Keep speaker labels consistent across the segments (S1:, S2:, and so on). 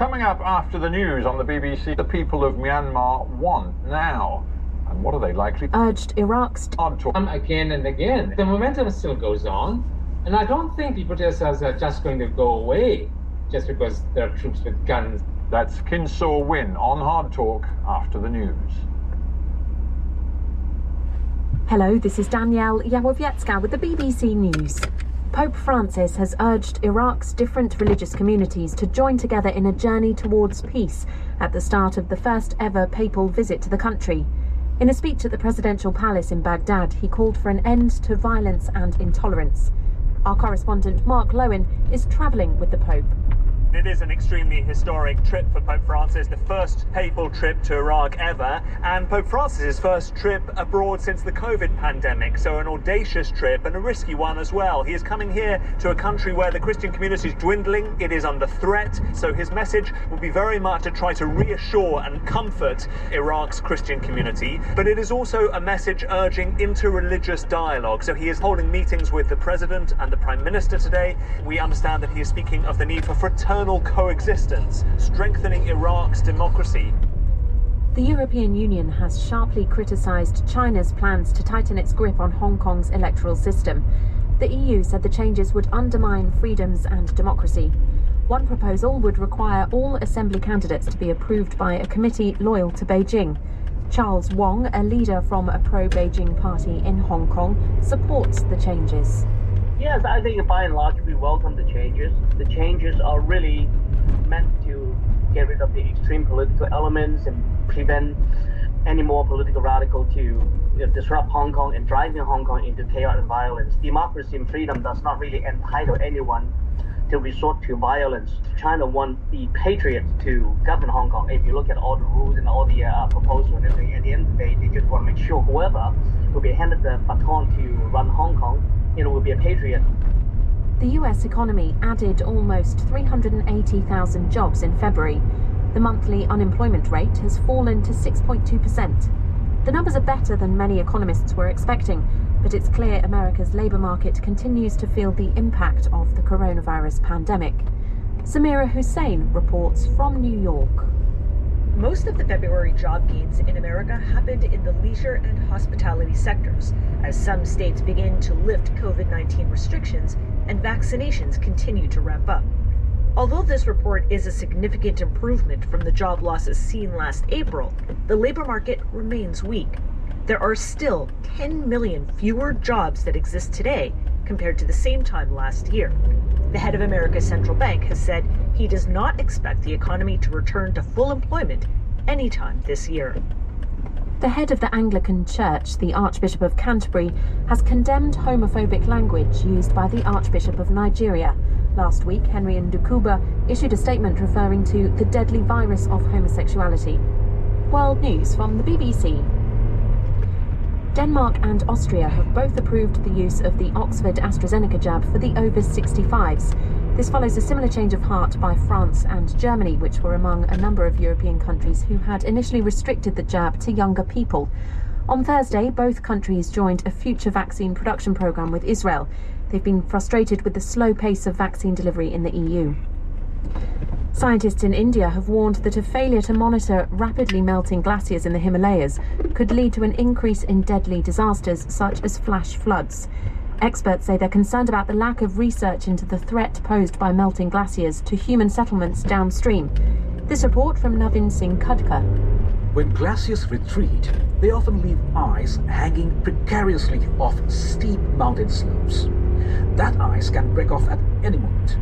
S1: Coming up after the news on the BBC, the people of Myanmar want now. And what are they likely to
S2: urged Iraq's
S3: again and again. The momentum still goes on, and I don't think the protesters are just going to go away just because there are troops with guns.
S1: That's Kin Saw Win on Hard Talk after the news.
S2: Hello, this is Danielle Yawowiecka with the BBC News. Pope Francis has urged Iraq's different religious communities to join together in a journey towards peace at the start of the first ever papal visit to the country. In a speech at the presidential palace in Baghdad, he called for an end to violence and intolerance. Our correspondent Mark Lowen is travelling with the Pope.
S4: It is an extremely historic trip for Pope Francis, the first papal trip to Iraq ever, and Pope Francis's first trip abroad since the COVID pandemic, so an audacious trip and a risky one as well. He is coming here to a country where the Christian community is dwindling, it is under threat, so his message will be very much to try to reassure and comfort Iraq's Christian community, but it is also a message urging interreligious dialogue. So he is holding meetings with the President and the Prime Minister today. We understand that he is speaking of the need for fraternal coexistence, strengthening Iraq's democracy.
S2: The European Union has sharply criticised China's plans to tighten its grip on Hong Kong's electoral system. The EU said the changes would undermine freedoms and democracy. One proposal would require all assembly candidates to be approved by a committee loyal to Beijing. Charles Wong, a leader from a pro-Beijing party in Hong Kong, supports the changes.
S5: Yes, I think by and large we welcome the changes. The changes are really meant to get rid of the extreme political elements and prevent any more political radical to disrupt Hong Kong and driving Hong Kong into chaos and violence. Democracy and freedom does not really entitle anyone to resort to violence. China wants the patriots to govern Hong Kong. If you look at all the rules and all the proposals and everything, at the end of the day, they just want to make sure whoever will be handed the baton to run Hong Kong, will be a patriot.
S2: The US economy added almost 380,000 jobs in February. The monthly unemployment rate has fallen to 6.2%. The numbers are better than many economists were expecting, but it's clear America's labour market continues to feel the impact of the coronavirus pandemic. Samira Hussain reports from New York.
S6: Most of the February job gains in America happened in the leisure and hospitality sectors, as some states begin to lift COVID-19 restrictions and vaccinations continue to ramp up. Although this report is a significant improvement from the job losses seen last April, the labor market remains weak. There are still 10 million fewer jobs that exist today compared to the same time last year. The head of America's central bank has said he does not expect the economy to return to full employment anytime this year.
S2: The head of the Anglican Church, the Archbishop of Canterbury, has condemned homophobic language used by the Archbishop of Nigeria. Last week, Henry Ndukuba issued a statement referring to the deadly virus of homosexuality. World News from the BBC. Denmark and Austria have both approved the use of the Oxford-AstraZeneca jab for the over 65s. This follows a similar change of heart by France and Germany, which were among a number of European countries who had initially restricted the jab to younger people. On Thursday, both countries joined a future vaccine production programme with Israel. They've been frustrated with the slow pace of vaccine delivery in the EU. Scientists in India have warned that a failure to monitor rapidly melting glaciers in the Himalayas could lead to an increase in deadly disasters such as flash floods. Experts say they're concerned about the lack of research into the threat posed by melting glaciers to human settlements downstream. This report from Navin Singh Khadka.
S7: When glaciers retreat, they often leave ice hanging precariously off steep mountain slopes. That ice can break off at any moment.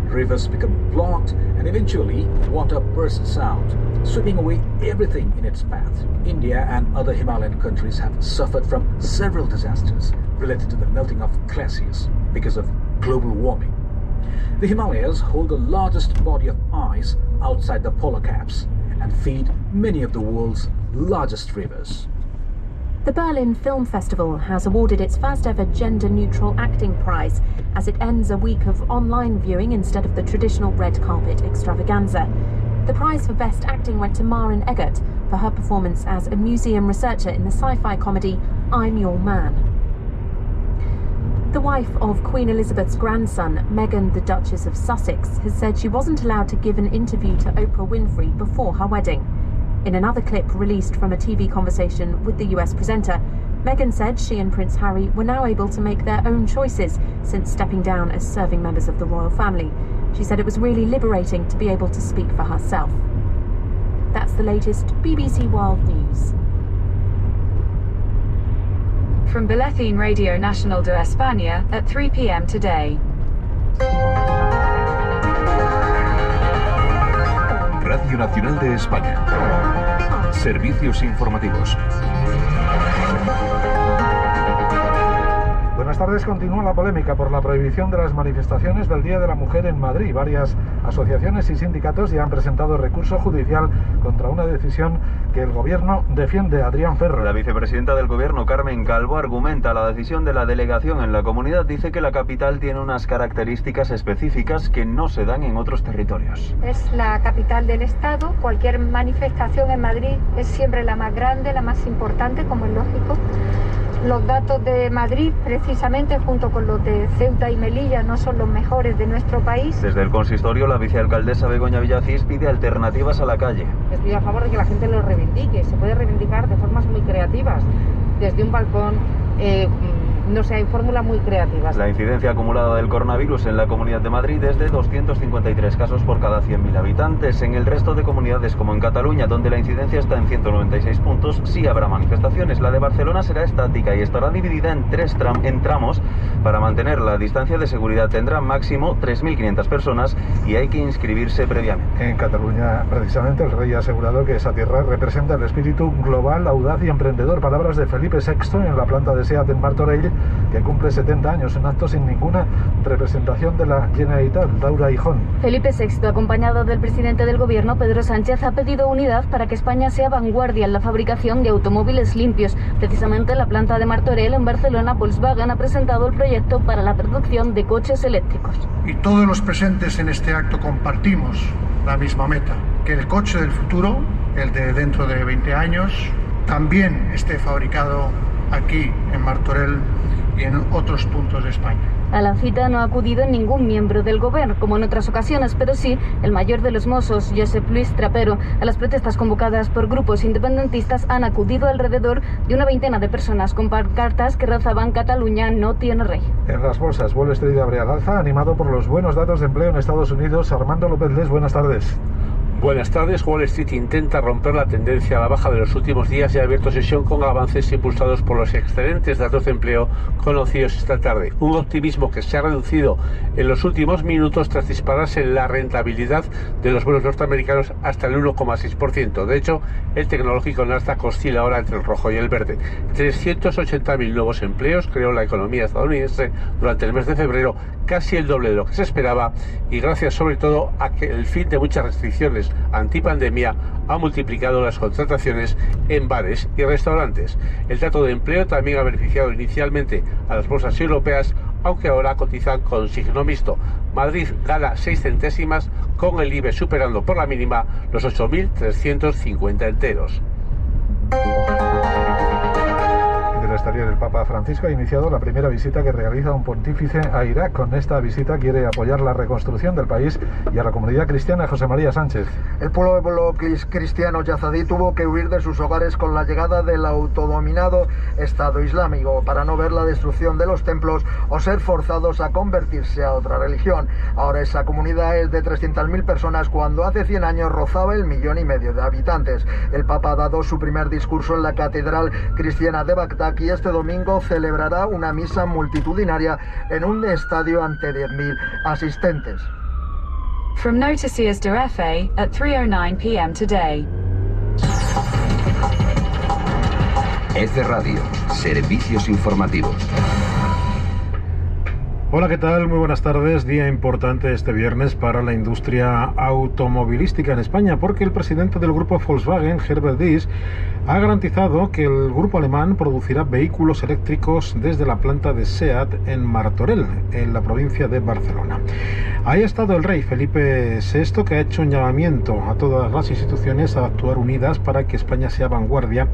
S7: Rivers become blocked and eventually water bursts out, sweeping away everything in its path. India and other Himalayan countries have suffered from several disasters related to the melting of glaciers because of global warming. The Himalayas hold the largest body of ice outside the polar caps and feed many of the world's largest rivers.
S2: The Berlin Film Festival has awarded its first ever gender-neutral acting prize as it ends a week of online viewing instead of the traditional red carpet extravaganza. The prize for Best Acting went to Maren Eggert for her performance as a museum researcher in the sci-fi comedy I'm Your Man. The wife of Queen Elizabeth's grandson, Meghan, the Duchess of Sussex, has said she wasn't allowed to give an interview to Oprah Winfrey before her wedding. In another clip released from a TV conversation with the US presenter, Meghan said she and Prince Harry were now able to make their own choices since stepping down as serving members of the royal family. She said it was really liberating to be able to speak for herself. That's the latest BBC World News.
S8: From Bulletin Radio Nacional de España at 3 p.m. today.
S9: Radio Nacional de España. Servicios informativos.
S10: Buenas tardes. Continúa la polémica por la prohibición de las manifestaciones del Día de la Mujer en Madrid. Varias asociaciones y sindicatos ya han presentado recurso judicial contra una decisión que el Gobierno defiende. Adrián Ferro.
S11: La vicepresidenta del Gobierno, Carmen Calvo, argumenta la decisión de la delegación en la comunidad. Dice que la capital tiene unas características específicas que no se dan en otros territorios.
S12: Es la capital del Estado. Cualquier manifestación en Madrid es siempre la más grande, la más importante, como es lógico. Los datos de Madrid, precisamente, junto con los de Ceuta y Melilla, no son los mejores de nuestro país.
S11: Desde el consistorio, la vicealcaldesa Begoña Villacís pide alternativas a la calle.
S13: Estoy a favor de que la gente lo reivindique. Se puede reivindicar de formas muy creativas, desde un balcón, no sé, hay fórmulas muy creativas.
S11: La incidencia acumulada del coronavirus en la Comunidad de Madrid es de 253 casos por cada 100.000 habitantes. En el resto de comunidades, como en Cataluña, donde la incidencia está en 196 puntos, sí habrá manifestaciones. La de Barcelona será estática y estará dividida en en tramos. Para mantener la distancia de seguridad tendrá máximo 3.500 personas y hay que inscribirse previamente.
S10: En Cataluña, precisamente, el rey ha asegurado que esa tierra representa el espíritu global, audaz y emprendedor. Palabras de Felipe VI en la planta de SEAT en Martorell, que cumple 70 años en acto sin ninguna representación de la Generalitat. Laura Hijón.
S14: Felipe VI, acompañado del presidente del Gobierno, Pedro Sánchez, ha pedido unidad para que España sea vanguardia en la fabricación de automóviles limpios. Precisamente en la planta de Martorell, en Barcelona, Volkswagen ha presentado el proyecto para la producción de coches eléctricos.
S15: Y todos los presentes en este acto compartimos la misma meta, que el coche del futuro, el de dentro de 20 años, también esté fabricado aquí en Martorell y en otros puntos de España.
S14: A la cita no ha acudido ningún miembro del Gobierno, como en otras ocasiones, pero sí el mayor de los Mossos, Josep Luis Trapero. A las protestas convocadas por grupos independentistas han acudido alrededor de una veintena de personas con pancartas que rezaban "Cataluña no tiene rey".
S10: En las bolsas, Wall Street abre al alza, animado por los buenos datos de empleo en Estados Unidos. Armando López Les, buenas tardes.
S16: Buenas tardes. Wall Street intenta romper la tendencia a la baja de los últimos días y ha abierto sesión con avances impulsados por los excelentes datos de empleo conocidos esta tarde. Un optimismo que se ha reducido en los últimos minutos tras dispararse la rentabilidad de los bonos norteamericanos hasta el 1,6%. De hecho, el tecnológico Nasdaq oscila ahora entre el rojo y el verde. 380.000 nuevos empleos creó la economía estadounidense durante el mes de febrero, casi el doble de lo que se esperaba, y gracias sobre todo a que el fin de muchas restricciones antipandemia ha multiplicado las contrataciones en bares y restaurantes. El dato de empleo también ha beneficiado inicialmente a las bolsas europeas, aunque ahora cotizan con signo mixto. Madrid gana 6 centésimas, con el IBEX superando por la mínima los 8.350 enteros.
S10: Del exterior, el Papa Francisco ha iniciado la primera visita que realiza un pontífice a Irak. Con esta visita quiere apoyar la reconstrucción del país y a la comunidad cristiana. José María Sánchez.
S17: El pueblo cristiano yazidí tuvo que huir de sus hogares con la llegada del autodominado Estado Islámico para no ver la destrucción de los templos o ser forzados a convertirse a otra religión. Ahora esa comunidad es de 300.000 personas cuando hace 100 años rozaba el 1,5 millones de habitantes. El Papa ha dado su primer discurso en la Catedral Cristiana de Bagdad y este domingo celebrará una misa multitudinaria en un estadio ante 10.000 asistentes.
S8: From Noticias de EFE at 3:09 p.m. today.
S9: EFE Radio, servicios informativos.
S18: Hola, ¿qué tal? Muy buenas tardes. Día importante este viernes para la industria automovilística en España, porque el presidente del grupo Volkswagen, Herbert Diess, ha garantizado que el grupo alemán producirá vehículos eléctricos desde la planta de SEAT en Martorell, en la provincia de Barcelona. Ahí ha estado el rey Felipe VI, que ha hecho un llamamiento a todas las instituciones a actuar unidas para que España sea vanguardia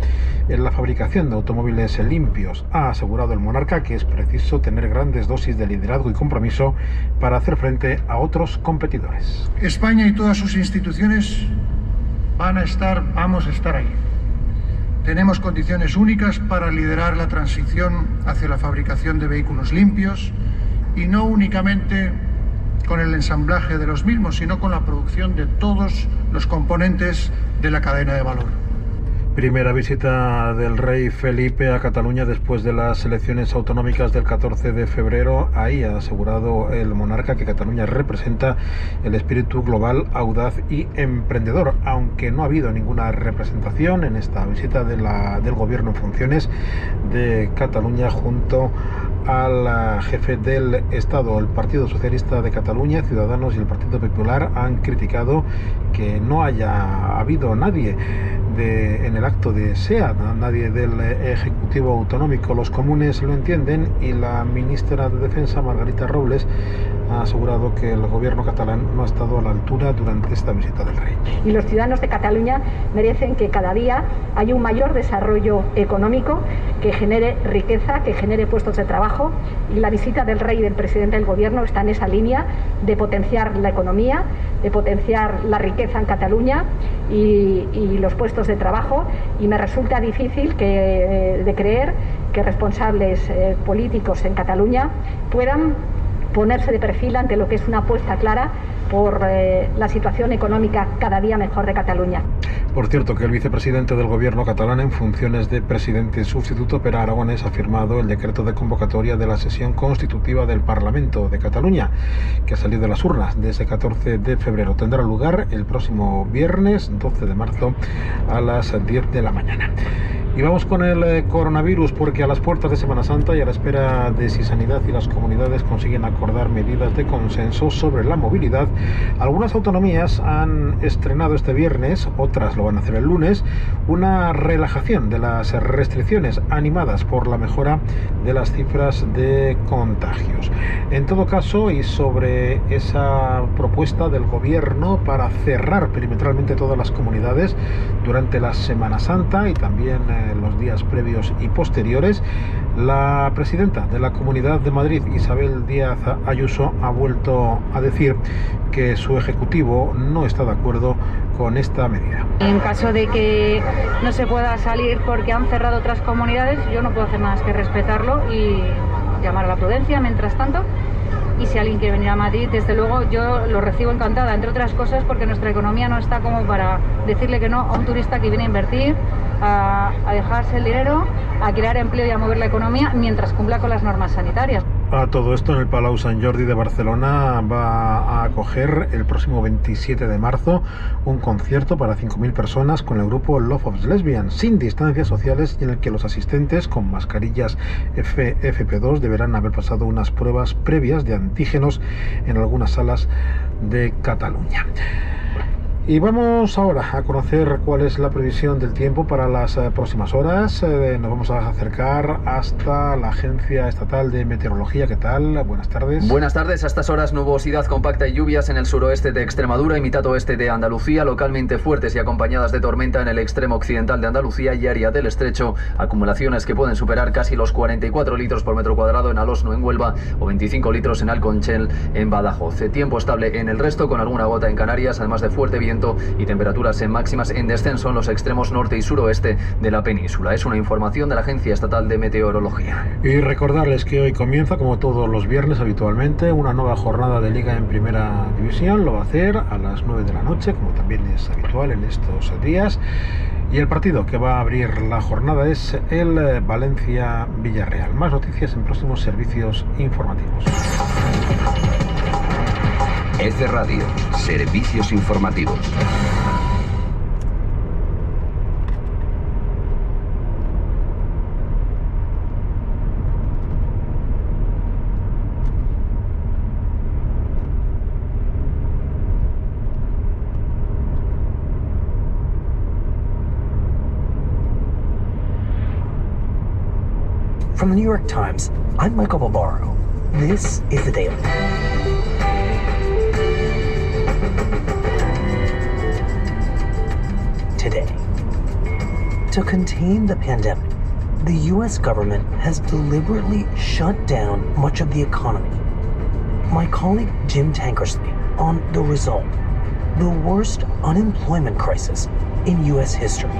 S18: en la fabricación de automóviles limpios. Ha asegurado el monarca que es preciso tener grandes dosis de liderazgo y compromiso para hacer frente a otros competidores.
S15: España y todas sus instituciones vamos a estar ahí. Tenemos condiciones únicas para liderar la transición hacia la fabricación de vehículos limpios y no únicamente con el ensamblaje de los mismos, sino con la producción de todos los componentes de la cadena de valor.
S18: Primera visita del rey Felipe a Cataluña después de las elecciones autonómicas del 14 de febrero. Ahí ha asegurado el monarca que Cataluña representa el espíritu global, audaz y emprendedor, aunque no ha habido ninguna representación en esta visita del gobierno en funciones de Cataluña junto al jefe del Estado. El Partido Socialista de Cataluña, Ciudadanos y el Partido Popular han criticado que no haya habido nadie en el acto de SEAT, nadie del Ejecutivo Autonómico. Los comunes lo entienden y la ministra de Defensa, Margarita Robles, ha asegurado que el gobierno catalán no ha estado a la altura durante esta visita del rey.
S19: Y los ciudadanos de Cataluña merecen que cada día haya un mayor desarrollo económico, que genere riqueza, que genere puestos de trabajo, y la visita del rey y del presidente del gobierno está en esa línea de potenciar la economía, de potenciar la riqueza en Cataluña y los puestos de trabajo, y me resulta difícil de creer que responsables políticos en Cataluña puedan ponerse de perfil ante lo que es una apuesta clara por la situación económica cada día mejor de Cataluña.
S18: Por cierto, que el vicepresidente del gobierno catalán en funciones de presidente sustituto, Pere Aragonès, ha firmado el decreto de convocatoria de la sesión constitutiva del Parlamento de Cataluña, que ha salido de las urnas de ese 14 de febrero. Tendrá lugar el próximo viernes 12 de marzo a las 10 de la mañana. Y vamos con el coronavirus, porque a las puertas de Semana Santa y a la espera de si Sanidad y las comunidades consiguen acordar medidas de consenso sobre la movilidad, algunas autonomías han estrenado este viernes, otras lo van a hacer el lunes, una relajación de las restricciones animadas por la mejora de las cifras de contagios. En todo caso, y sobre esa propuesta del gobierno para cerrar perimetralmente todas las comunidades durante la Semana Santa y también los días previos y posteriores, la presidenta de la Comunidad de Madrid, Isabel Díaz Ayuso, ha vuelto a decir que su ejecutivo no está de acuerdo con esta medida.
S8: En caso de que no se pueda salir porque han cerrado otras comunidades, yo no puedo hacer más que respetarlo y llamar a la prudencia mientras tanto. Y si alguien quiere venir a Madrid, desde luego yo lo recibo encantada, entre otras cosas porque nuestra economía no está como para decirle que no a un turista que viene a invertir, a dejarse el dinero, a crear empleo y a mover la economía mientras cumpla con las normas sanitarias.
S18: A todo esto, en el Palau Sant Jordi de Barcelona va a acoger el próximo 27 de marzo un concierto para 5.000 personas con el grupo Love of Lesbian, sin distancias sociales, y en el que los asistentes con mascarillas FFP2 deberán haber pasado unas pruebas previas de antígenos en algunas salas de Cataluña. Y vamos ahora a conocer cuál es la previsión del tiempo para las próximas horas. Nos vamos a acercar hasta la Agencia Estatal de Meteorología. ¿Qué tal? Buenas tardes.
S20: Buenas tardes. A estas horas, nubosidad compacta y lluvias en el suroeste de Extremadura y mitad oeste de Andalucía, localmente fuertes y acompañadas de tormenta en el extremo occidental de Andalucía y área del Estrecho. Acumulaciones que pueden superar casi los 44 litros por metro cuadrado en Alosno, en Huelva, o 25 litros en Alconchel, en Badajoz. Tiempo estable en el resto, con alguna gota en Canarias, además de fuerte viento y temperaturas en máximas en descenso en los extremos norte y suroeste de la península. Es una información de la Agencia Estatal de Meteorología.
S18: Y recordarles que hoy comienza, como todos los viernes habitualmente, una nueva jornada de Liga en Primera División. Lo va a hacer a las 9 de la noche, como también es habitual en estos días. Y el partido que va a abrir la jornada es el Valencia-Villarreal. Más noticias en próximos servicios informativos.
S9: EFE Radio, servicios informativos.
S21: the New York Times, I'm Michael Barbaro. This is The Daily. Today, to contain the pandemic, the U.S. government has deliberately shut down much of the economy. My colleague Jim Tankersley on the result, the worst unemployment crisis in U.S. history.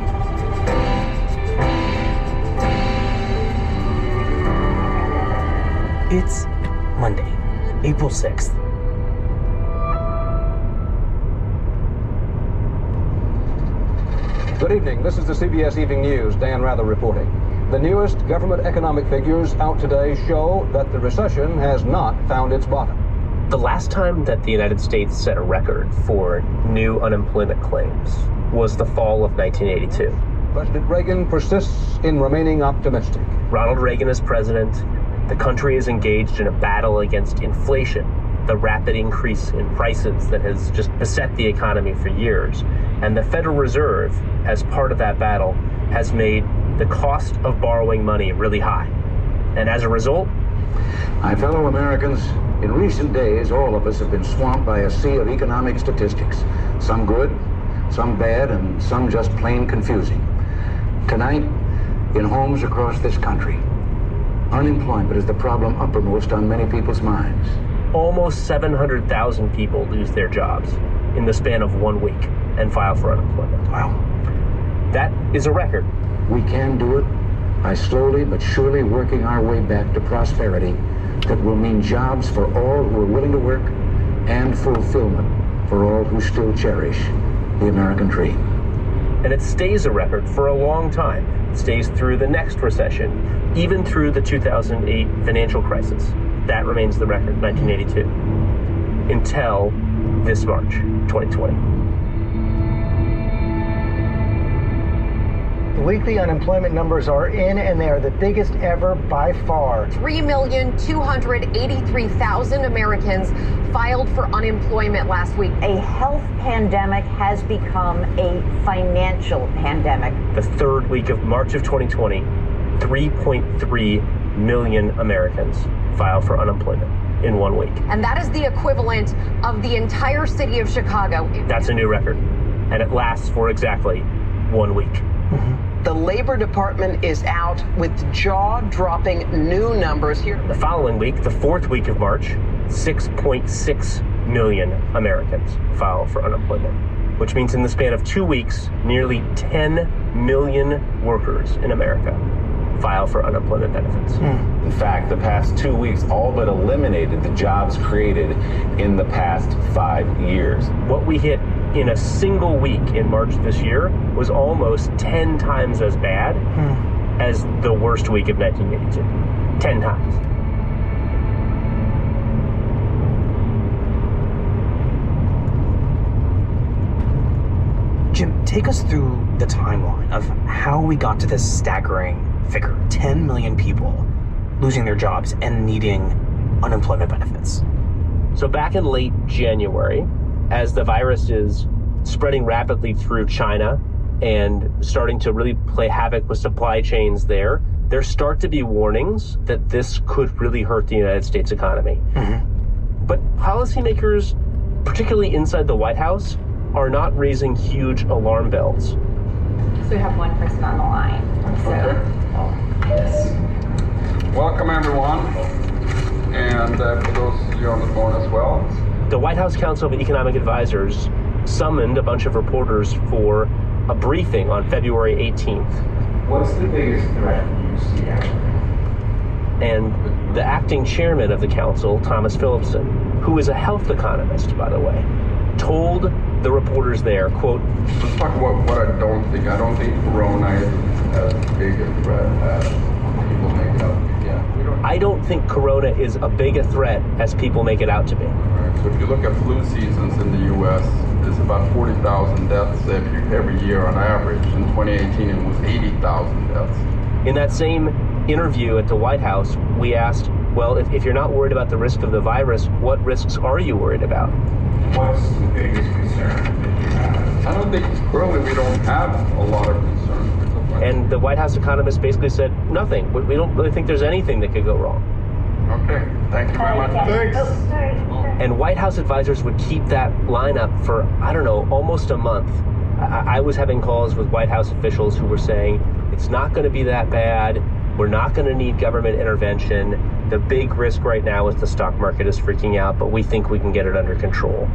S21: It's Monday, April 6th.
S22: Good evening. This is the CBS Evening News. Dan Rather reporting. The newest government economic figures out today show that the recession has not found its bottom.
S23: The last time that the United States set a record for new unemployment claims was the fall of 1982.
S22: President Reagan persists in remaining optimistic.
S23: Ronald Reagan is president. The country is engaged in a battle against inflation, the rapid increase in prices that has just beset the economy for years. And the Federal Reserve, as part of that battle, has made the cost of borrowing money really high. And as a result,
S24: my fellow Americans, in recent days, all of us have been swamped by a sea of economic statistics, some good, some bad, and some just plain confusing. Tonight, in homes across this country, unemployment is the problem uppermost on many people's minds.
S23: Almost 700,000 people lose their jobs in the span of 1 week and file for unemployment.
S24: Wow.
S23: That is a record.
S24: We can do it by slowly but surely working our way back to prosperity that will mean jobs for all who are willing to work and fulfillment for all who still cherish the American dream.
S23: And it stays a record for a long time. It stays through the next recession, even through the 2008 financial crisis. That remains the record, 1982, until this March, 2020.
S25: The weekly unemployment numbers are in, and they are the biggest ever by far.
S26: 3,283,000 Americans filed for unemployment last week.
S27: A health pandemic has become a financial pandemic.
S23: The third week of March of 2020, 3.3 million Americans filed for unemployment in 1 week.
S26: And that is the equivalent of the entire city of Chicago.
S23: That's a new record, and it lasts for exactly 1 week.
S28: The Labor Department is out with jaw-dropping new numbers here.
S23: The following week, the fourth week of March, 6.6 million Americans filed for unemployment, which means in the span of 2 weeks, nearly 10 million workers in America file for unemployment benefits.
S29: In fact, the past 2 weeks all but eliminated the jobs created in the past 5 years.
S23: What we hit in a single week in March this year was almost 10 times as bad as the worst week of 1982. 10 times.
S21: Jim, take us through the timeline of how we got to this staggering figure, 10 million people losing their jobs and needing unemployment benefits.
S23: So back in late January, as the virus is spreading rapidly through China and starting to really play havoc with supply chains there start to be warnings that this could really hurt the United States economy. But policymakers, particularly inside the White House, are not raising huge alarm bells.
S30: So we have one person on the line. Yes.
S1: Welcome, everyone, and for those of you on the phone as well.
S23: The White House Council of Economic Advisors summoned a bunch of reporters for a briefing on February 18th.
S31: What's the biggest threat you see out there?
S23: And the acting chairman of the council, Thomas Phillipson, who is a health economist, by the way, told the reporters there, quote,
S1: let's talk about what I don't think. I don't think Corona is as big a threat as people make it out to be.
S23: I don't think Corona is as big a threat as people make it out to be.
S1: Right. So if you look at flu seasons in the U.S., it's about 40,000 deaths every year on average. In 2018, it was 80,000 deaths.
S23: In that same interview at the White House, we asked, well, if you're not worried about the risk of the virus, what risks are you worried about?
S31: What's the biggest concern that you have?
S1: I don't think, currently we don't have a lot of concerns. There's a
S23: And the White House economists basically said nothing. We don't really think there's anything that could go wrong.
S1: Okay, thank you very much.
S23: Thanks. And White House advisors would keep that line up for, I don't know, almost a month. I was having calls with White House officials who were saying, it's not going to be that bad. We're not going to need government intervention. The big risk right now is the stock market is freaking out, but we think we can get it under control.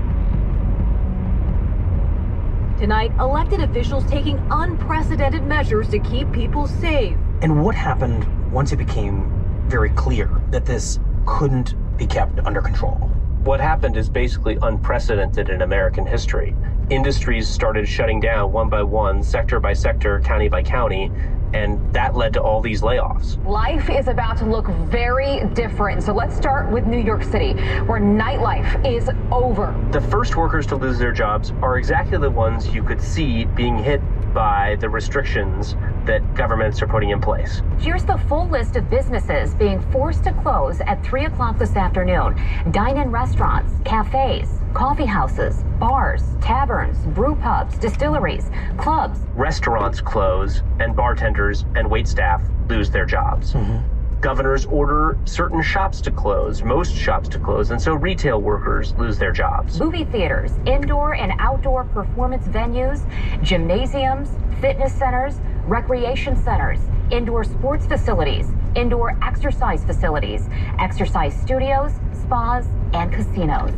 S2: Tonight, elected officials taking unprecedented measures to keep people safe.
S21: And what happened once it became very clear that this couldn't be kept under control?
S23: What happened is basically unprecedented in American history. Industries started shutting down one by one, sector by sector, county by county, and that led to all these layoffs.
S26: Life is about to look very different. So let's start with New York City, where nightlife is over.
S23: The first workers to lose their jobs are exactly the ones you could see being hit by the restrictions that governments are putting in place.
S2: Here's the full list of businesses being forced to close at 3 o'clock this afternoon. Dine-in restaurants, cafes, coffee houses, bars, taverns, brew pubs, distilleries, clubs.
S23: Restaurants close, and bartenders and waitstaff lose their jobs. Governors order certain shops to close, most shops to close, and so retail workers lose their jobs.
S2: Movie theaters, indoor and outdoor performance venues, gymnasiums, fitness centers, recreation centers, indoor sports facilities, indoor exercise facilities, exercise studios, spas, and casinos.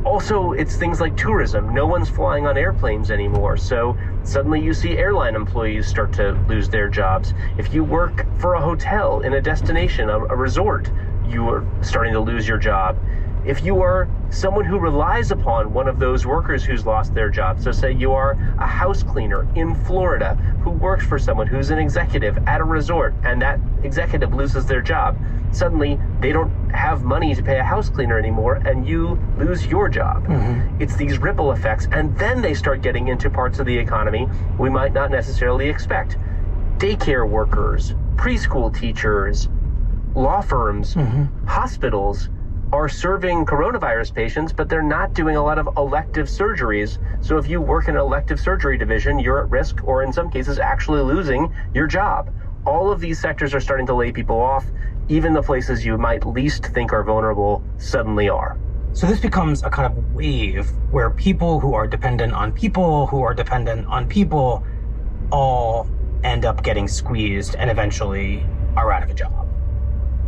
S23: Also, it's things like tourism. No one's flying on airplanes anymore, so suddenly you see airline employees start to lose their jobs. If you work for a hotel in a destination, a resort, you are starting to lose your job. If you are someone who relies upon one of those workers who's lost their job, so say you are a house cleaner in Florida who works for someone who's an executive at a resort, and that executive loses their job, suddenly they don't have money to pay a house cleaner anymore, and you lose your job. It's these ripple effects, and then they start getting into parts of the economy we might not necessarily expect. Daycare workers, preschool teachers, law firms, hospitals are serving coronavirus patients, but they're not doing a lot of elective surgeries. So if you work in an elective surgery division, you're at risk, or in some cases actually losing your job. All of these sectors are starting to lay people off. Even the places you might least think are vulnerable suddenly are.
S21: So this becomes a kind of wave where people who are dependent on people who are dependent on people all end up getting squeezed and eventually are out of a job.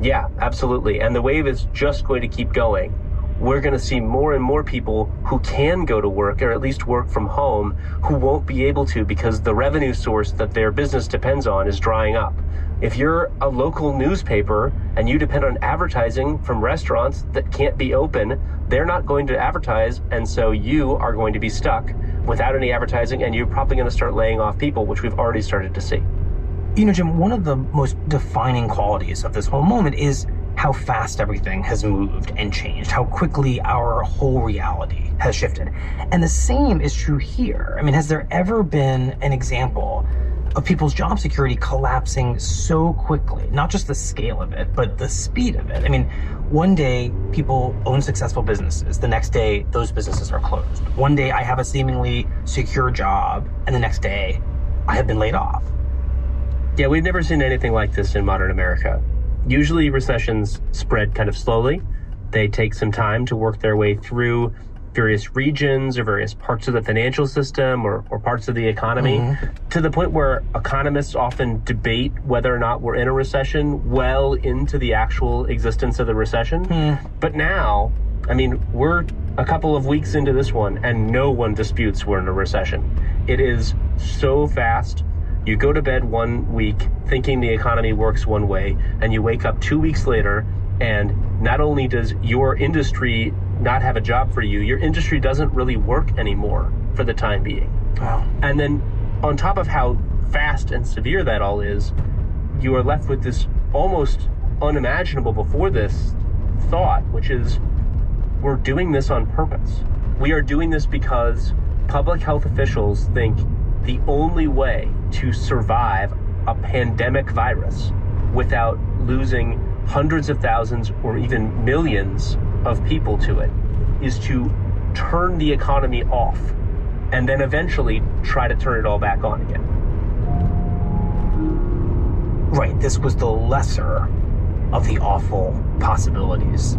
S23: Yeah, absolutely. And the wave is just going to keep going. We're going to see more and more people who can go to work, or at least work from home, who won't be able to because the revenue source that their business depends on is drying up. If you're a local newspaper and you depend on advertising from restaurants that can't be open, they're not going to advertise, and so you are going to be stuck without any advertising, and you're probably going to start laying off people, which we've already started to see.
S21: You know, Jim, one of the most defining qualities of this whole moment is how fast everything has moved and changed, how quickly our whole reality has shifted. And the same is true here. I mean, has there ever been an example of people's job security collapsing so quickly? Not just the scale of it, but the speed of it. I mean, one day people own successful businesses. The next day, those businesses are closed. One day I have a seemingly secure job, and the next day I have been laid off.
S23: Yeah, we've never seen anything like this in modern America. Usually recessions spread kind of slowly. They take some time to work their way through various regions or various parts of the financial system or parts of the economy, to the point where economists often debate whether or not we're in a recession well into the actual existence of the recession. But now, I mean, we're a couple of weeks into this one and no one disputes we're in a recession. It is so fast. You go to bed 1 week thinking the economy works one way, and you wake up 2 weeks later, and not only does your industry not have a job for you, your industry doesn't really work anymore for the time being.
S21: Wow.
S23: And then on top of how fast and severe that all is, you are left with this almost unimaginable before this thought, which is we're doing this on purpose. We are doing this because public health officials think the only way to survive a pandemic virus without losing hundreds of thousands or even millions of people to it is to turn the economy off and then eventually try to turn it all back on again.
S21: Right, this was the lesser of the awful possibilities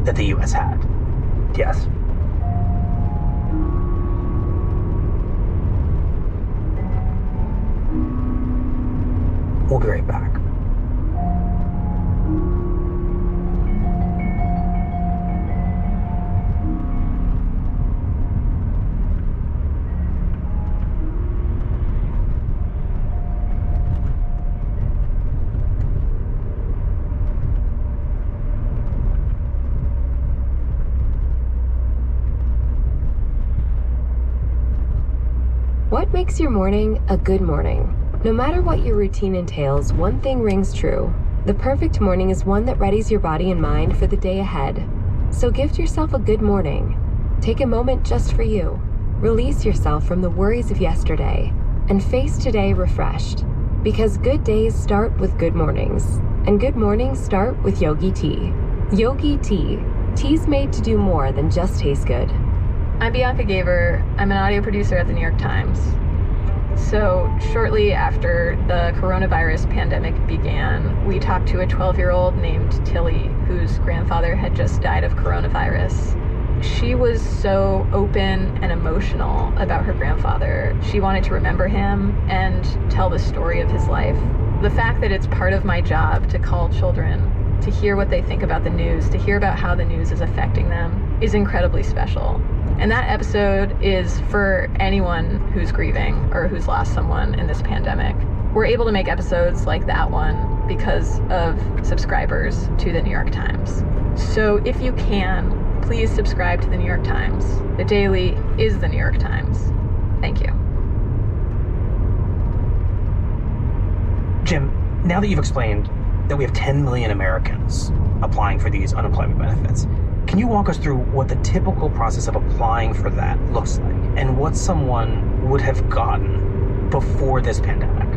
S21: that the U.S. had.
S23: Yes.
S21: We'll be right back.
S3: What makes your morning a good morning? No matter what your routine entails, one thing rings true. The perfect morning is one that readies your body and mind for the day ahead. So gift yourself a good morning. Take a moment just for you. Release yourself from the worries of yesterday and face today refreshed. Because good days start with good mornings, and good mornings start with Yogi Tea. Yogi Tea. Tea's made to do more than just taste good.
S4: I'm Bianca Gaver. I'm an audio producer at the New York Times. So shortly after the coronavirus pandemic began, we talked to a 12-year-old named Tilly, whose grandfather had just died of coronavirus. She was so open and emotional about her grandfather. She wanted to remember him and tell the story of his life. The fact that it's part of my job to call children, to hear what they think about the news, to hear about how the news is affecting them, is incredibly special. And that episode is for anyone who's grieving or who's lost someone in this pandemic. We're able to make episodes like that one because of subscribers to the New York Times. So if you can, please subscribe to the New York Times. The Daily is the New York Times. Thank you.
S21: Jim, now that you've explained that we have 10 million Americans applying for these unemployment benefits, can you walk us through what the typical process of applying for that looks like and what someone would have gotten before this pandemic?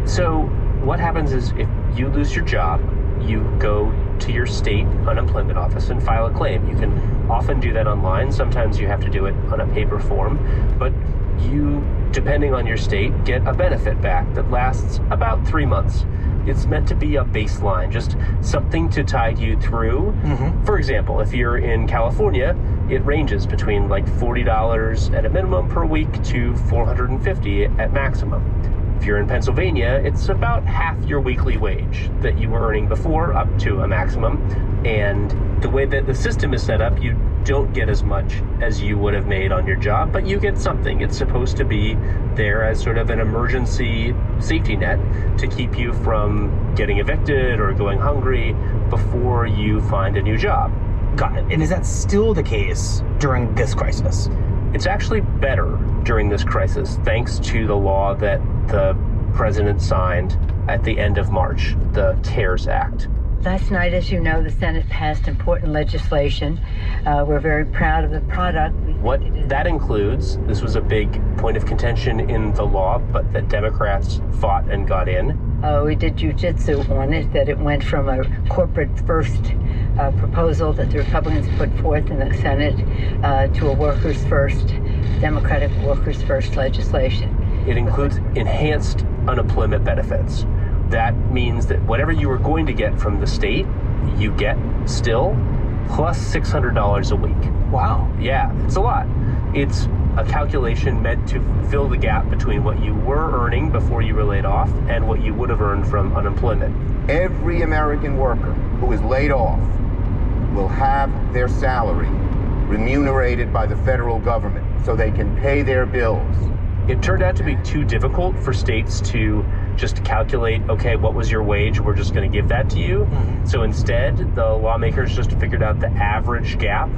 S23: So what happens is if you lose your job, you go to your state unemployment office and file a claim. You can often do that online. Sometimes you have to do it on a paper form, but you, depending on your state, get a benefit back that lasts about 3 months. It's meant to be a baseline, just something to tide you through. Mm-hmm. For example, if you're in California, it ranges between like $40 at a minimum per week to $450 at maximum. If you're in Pennsylvania, it's about half your weekly wage that you were earning before, up to a maximum. And the way that the system is set up, you don't get as much as you would have made on your job, but you get something. It's supposed to be there as sort of an emergency safety net to keep you from getting evicted or going hungry before you find a new job.
S21: Got it. And is that still the case during this crisis?
S23: It's actually better during this crisis, thanks to the law that the president signed at the end of March, the CARES Act.
S5: Last night, as you know, the Senate passed important legislation. We're very proud of the product.
S23: What that includes, this was a big point of contention in the law, but that Democrats fought and got in.
S5: We did jujitsu on it, that it went from a corporate first proposal that the Republicans put forth in the Senate to a workers first, Democratic workers first legislation.
S23: It includes enhanced unemployment benefits. That means that whatever you were going to get from the state, you get still, plus $600 a week.
S21: Wow.
S23: Yeah, it's a lot. It's a calculation meant to fill the gap between what you were earning before you were laid off and what you would have earned from unemployment.
S6: Every American worker who is laid off will have their salary remunerated by the federal government so they can pay their bills.
S23: It turned out to be too difficult for states to just calculate, okay, what was your wage? We're just going to give that to you. Mm-hmm. So instead, the lawmakers just figured out the average gap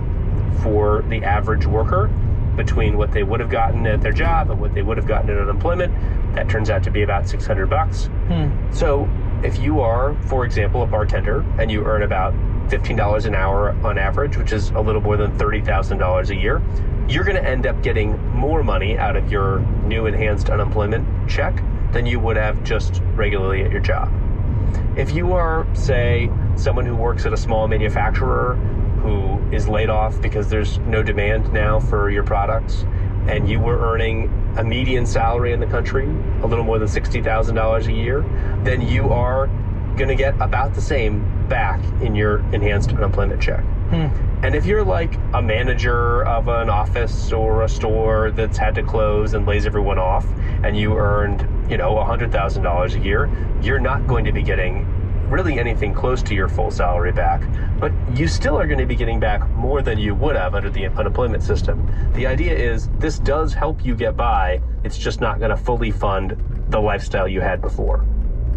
S23: for the average worker between what they would have gotten at their job and what they would have gotten in unemployment. That turns out to be about $600. So if you are, for example, a bartender and you earn about $15 an hour on average, which is a little more than $30,000 a year, you're going to end up getting more money out of your new enhanced unemployment check than you would have just regularly at your job. If you are, say, someone who works at a small manufacturer who is laid off because there's no demand now for your products, and you were earning a median salary in the country, a little more than $60,000 a year, then you are going to get about the same back in your enhanced unemployment check. And if you're like a manager of an office or a store that's had to close and lays everyone off, and you earned, $100,000 a year, you're not going to be getting really anything close to your full salary back, but you still are going to be getting back more than you would have under the unemployment system. The idea is this does help you get by. It's just not going to fully fund the lifestyle you had before.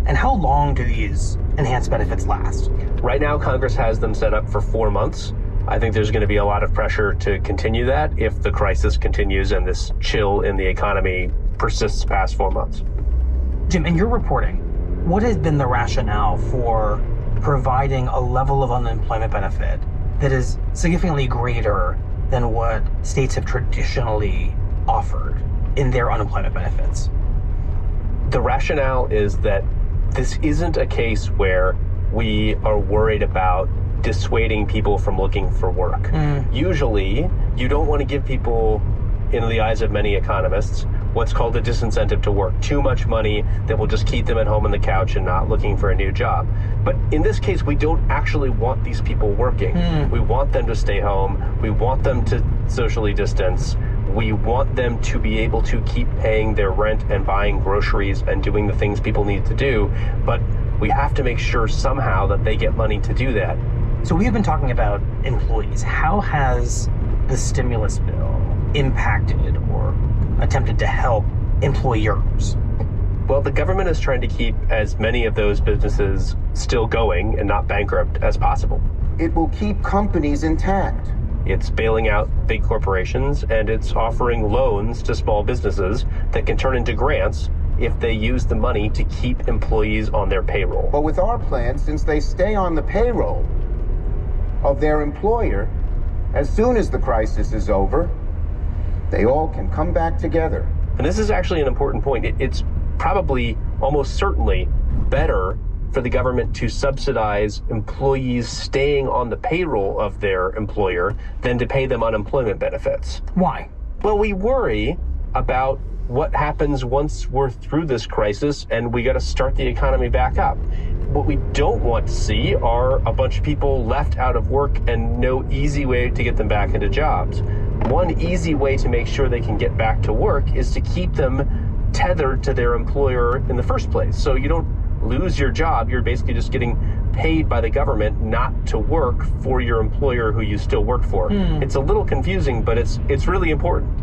S21: And how long do these enhanced benefits last?
S23: Right now, Congress has them set up for 4 months. I think there's going to be a lot of pressure to continue that if the crisis continues and this chill in the economy persists past 4 months.
S21: Jim, in your reporting, what has been the rationale for providing a level of unemployment benefit that is significantly greater than what states have traditionally offered in their unemployment benefits?
S23: The rationale is that this isn't a case where we are worried about dissuading people from looking for work. Usually, you don't want to give people, in the eyes of many economists, what's called a disincentive to work. Too much money that will just keep them at home on the couch and not looking for a new job. But in this case, we don't actually want these people working. We want them to stay home. We want them to socially distance. We want them to be able to keep paying their rent and buying groceries and doing the things people need to do. But we have to make sure somehow that they get money to do that.
S21: So we have been talking about employees. How has the stimulus bill impacted or attempted to help employers?
S23: Well, the government is trying to keep as many of those businesses still going and not bankrupt as possible.
S6: It will keep companies intact.
S23: It's bailing out big corporations, and it's offering loans to small businesses that can turn into grants if they use the money to keep employees on their payroll.
S6: But with our plan, since they stay on the payroll of their employer, as soon as the crisis is over, they all can come back together.
S23: And this is actually an important point. It's probably almost certainly better for the government to subsidize employees staying on the payroll of their employer than to pay them unemployment benefits.
S21: Why?
S23: Well, we worry about what happens once we're through this crisis and we got to start the economy back up. What we don't want to see are a bunch of people left out of work and no easy way to get them back into jobs. One easy way to make sure they can get back to work is to keep them tethered to their employer in the first place. So you don't lose your job. You're basically just getting paid by the government not to work for your employer who you still work for. It's a little confusing, but it's really important.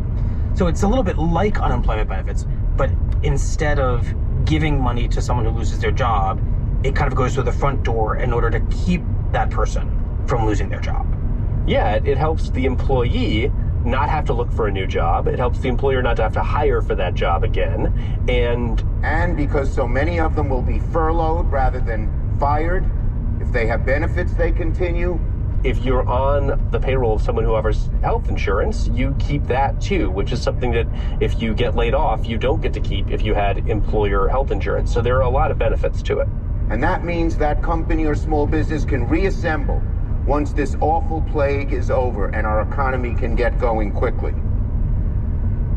S21: So it's a little bit like unemployment benefits, but instead of giving money to someone who loses their job, it kind of goes through the front door in order to keep that person from losing their job.
S23: Yeah, it helps the employee not have to look for a new job. It helps the employer not to have to hire for that job again.
S6: And because so many of them will be furloughed rather than fired, if they have benefits, they continue.
S23: If you're on the payroll of someone who offers health insurance, you keep that too, which is something that if you get laid off, you don't get to keep if you had employer health insurance. So there are a lot of benefits to it.
S6: And that means that company or small business can reassemble once this awful plague is over and our economy can get going quickly.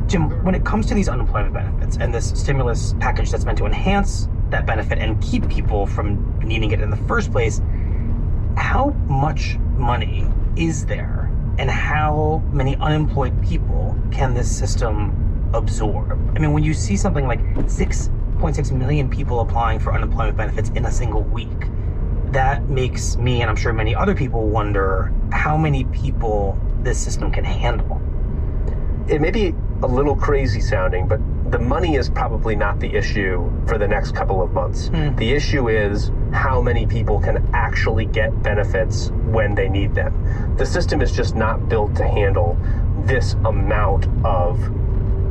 S21: Jim, when it comes to these unemployment benefits and this stimulus package that's meant to enhance that benefit and keep people from needing it in the first place, how much money is there and how many unemployed people can this system absorb? I mean, when you see something like 6.6 million people applying for unemployment benefits in a single week, that makes me, and I'm sure many other people, wonder how many people this system can handle.
S23: It may be a little crazy sounding, but the money is probably not the issue for the next couple of months. The issue is how many people can actually get benefits when they need them. The system is just not built to handle this amount of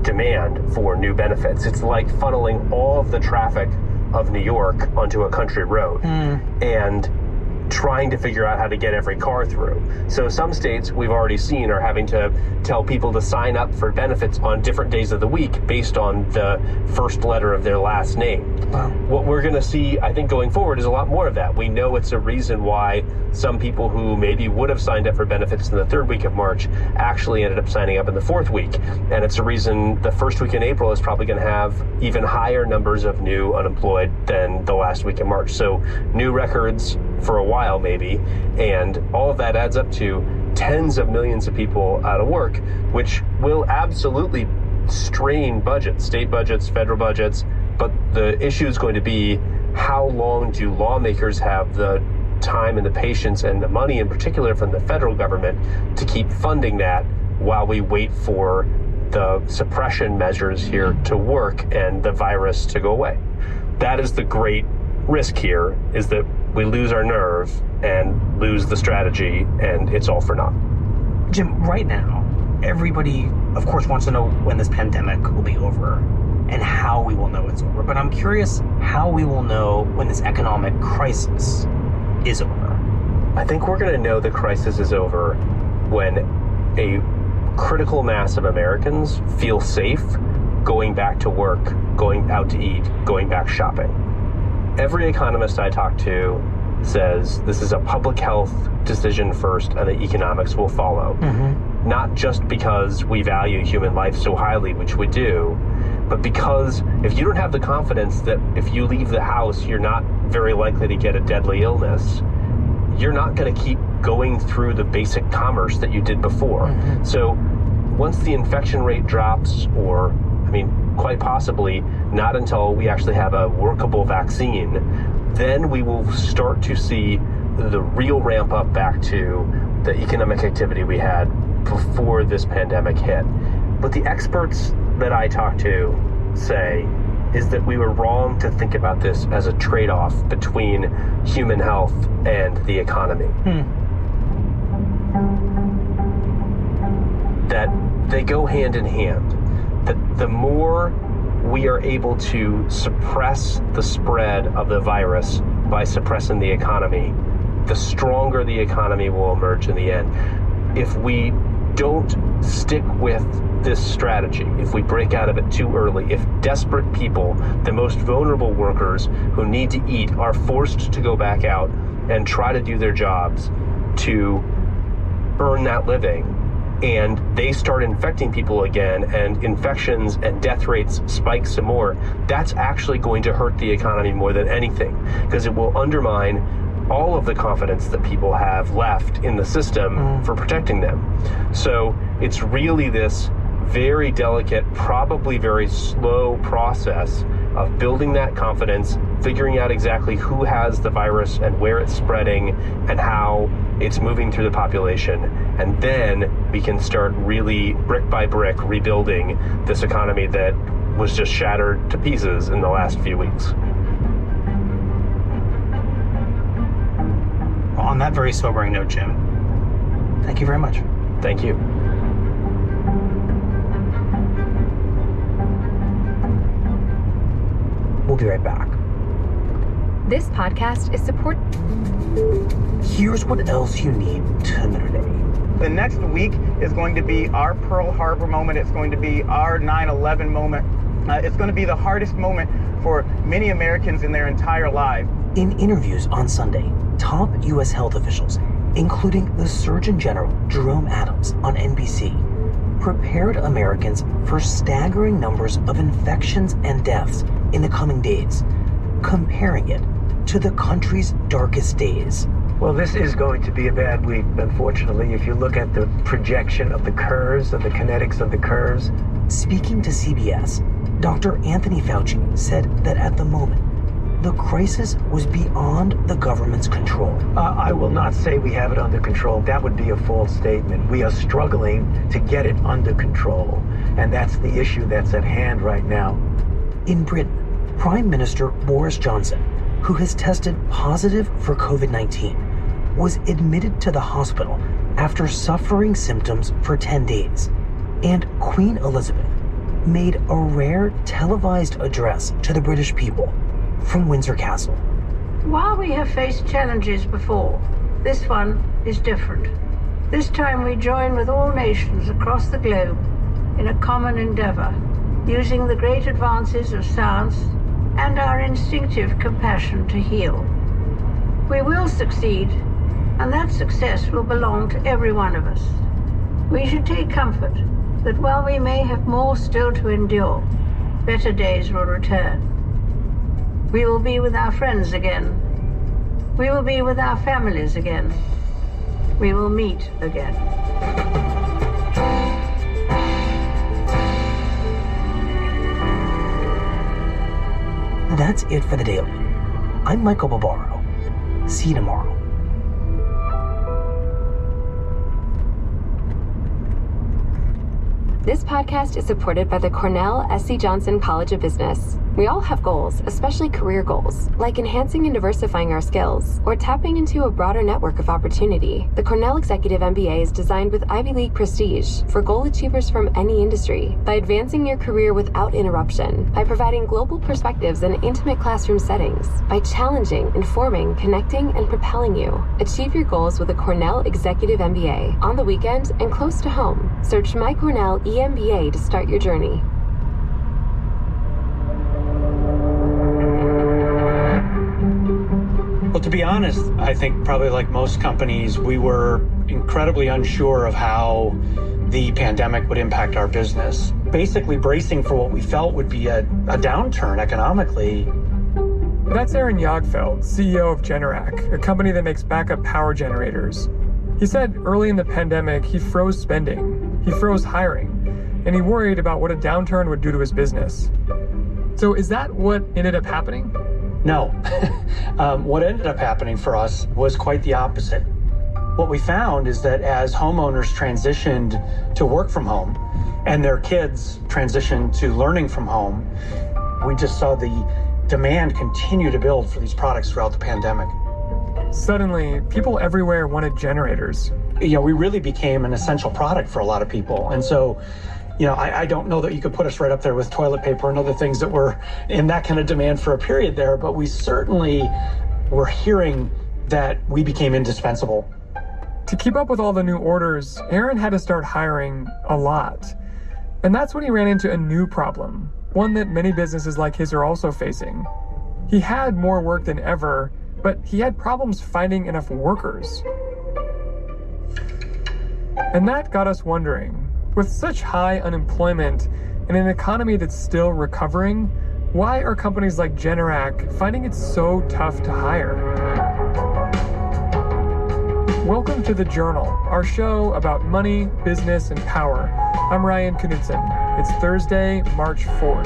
S23: demand for new benefits. It's like funneling all of the traffic of New York onto a country road. And trying to figure out how to get every car through. So some states we've already seen are having to tell people to sign up for benefits on different days of the week based on the first letter of their last name.
S21: Wow.
S23: What we're going to see, I think, going forward is a lot more of that. We know it's a reason why some people who maybe would have signed up for benefits in the third week of March actually ended up signing up in the fourth week. And it's a reason the first week in April is probably going to have even higher numbers of new unemployed than the last week in March. So new records for a while maybe, and all of that adds up to tens of millions of people out of work, which will absolutely strain budgets, state budgets, federal budgets. But the issue is going to be, how long do lawmakers have the time and the patience and the money in particular from the federal government to keep funding that while we wait for the suppression measures here to work and the virus to go away? That is the great risk here, is that we lose our nerve and lose the strategy, and it's all for naught.
S21: Jim, right now, everybody, of course, wants to know when this pandemic will be over and how we will know it's over. But I'm curious how we will know when this economic crisis is over.
S23: I think we're going to know the crisis is over when a critical mass of Americans feel safe going back to work, going out to eat, going back shopping. Every economist I talk to says this is a public health decision first and the economics will follow. Mm-hmm. Not just because we value human life so highly, which we do, but because if you don't have the confidence that if you leave the house, you're not very likely to get a deadly illness, you're not going to keep going through the basic commerce that you did before. Mm-hmm. So once the infection rate drops, or, I mean, quite possibly not until we actually have a workable vaccine, then we will start to see the real ramp up back to the economic activity we had before this pandemic hit. But the experts that I talk to say is that we were wrong to think about this as a trade-off between human health and the economy. That they go hand in hand. That the more we are able to suppress the spread of the virus by suppressing the economy, the stronger the economy will emerge in the end. If we don't stick with this strategy, if we break out of it too early, if desperate people, the most vulnerable workers who need to eat, are forced to go back out and try to do their jobs to earn that living, and they start infecting people again, and infections and death rates spike some more, that's actually going to hurt the economy more than anything, because it will undermine all of the confidence that people have left in the system for protecting them. So it's really this very delicate, probably very slow process of building that confidence, figuring out exactly who has the virus and where it's spreading and how it's moving through the population. And then we can start really brick by brick rebuilding this economy that was just shattered to pieces in the last few weeks.
S21: On that very sobering note, Jim, thank you very much.
S23: Thank you.
S21: We'll be right back.
S3: This podcast is supported.
S21: Here's what else you need to know today.
S7: The next week is going to be our Pearl Harbor moment. It's going to be our 9/11 moment. It's going to be the hardest moment for many Americans in their entire lives.
S21: In interviews on Sunday, top U.S. health officials, including the Surgeon General Jerome Adams on NBC, prepared Americans for staggering numbers of infections and deaths in the coming days, comparing it to the country's darkest days.
S8: Well, this is going to be a bad week, unfortunately, if you look at the projection of the curves, of the kinetics of the curves.
S21: Speaking to CBS, Dr. Anthony Fauci said that at the moment, the crisis was beyond the government's control.
S8: I will not say we have it under control. That would be a false statement. We are struggling to get it under control, and that's the issue that's at hand right now.
S21: In Britain, Prime Minister Boris Johnson, who has tested positive for COVID-19, was admitted to the hospital after suffering symptoms for 10 days. And Queen Elizabeth made a rare televised address to the British people from Windsor Castle.
S10: While we have faced challenges before, this one is different. This time we join with all nations across the globe in a common endeavor, using the great advances of science and our instinctive compassion to heal. We will succeed, and that success will belong to every one of us. We should take comfort that while we may have more still to endure, better days will return. We will be with our friends again. We will be with our families again. We will meet again.
S21: That's it for the Daily. I'm Michael Barbaro. See you tomorrow.
S3: This podcast is supported by the Cornell S.C. Johnson College of Business. We all have goals, especially career goals, like enhancing and diversifying our skills, or tapping into a broader network of opportunity. The Cornell Executive MBA is designed with Ivy League prestige for goal achievers from any industry, by advancing your career without interruption, by providing global perspectives in intimate classroom settings, by challenging, informing, connecting, and propelling you. Achieve your goals with a Cornell Executive MBA on the weekend and close to home. Search My Cornell EMBA to start your journey.
S11: Well, to be honest, I think probably like most companies, we were incredibly unsure of how the pandemic would impact our business. Basically bracing for what we felt would be a downturn economically.
S12: That's Aaron Jagfeld, CEO of Generac, a company that makes backup power generators. He said early in the pandemic, he froze spending, he froze hiring, and he worried about what a downturn would do to his business. So is that what ended up happening?
S11: No. What ended up happening for us was quite the opposite. What we found is that as homeowners transitioned to work from home and their kids transitioned to learning from home, we just saw the demand continue to build for these products throughout the pandemic.
S12: Suddenly, people everywhere wanted generators.
S11: You know, we really became an essential product for a lot of people. And so, you know, I don't know that you could put us right up there with toilet paper and other things that were in that kind of demand for a period there, but we certainly were hearing that we became indispensable.
S12: To keep up with all the new orders, Aaron had to start hiring a lot. And that's when he ran into a new problem, one that many businesses like his are also facing. He had more work than ever, but he had problems finding enough workers. And that got us wondering, with such high unemployment and an economy that's still recovering, why are companies like Generac finding it so tough to hire? Welcome to The Journal, our show about money, business, and power. I'm Ryan Knudsen. It's Thursday, March 4th.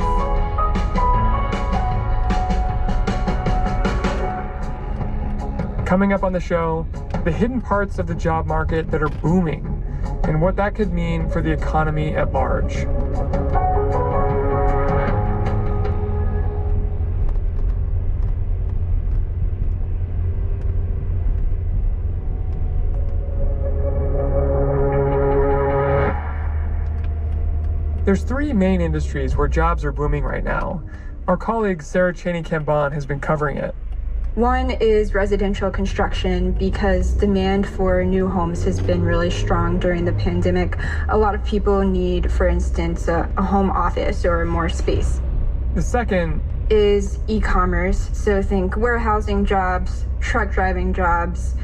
S12: Coming up on the show, the hidden parts of the job market that are booming and what that could mean for the economy at large. There's three main industries where jobs are booming right now. Our colleague Sarah Cheney-Cambon has been covering it.
S13: One is residential construction, because demand for new homes has been really strong during the pandemic. A lot of people need, for instance, a home office or more space.
S12: The second
S13: is e-commerce. So think warehousing jobs, truck driving jobs,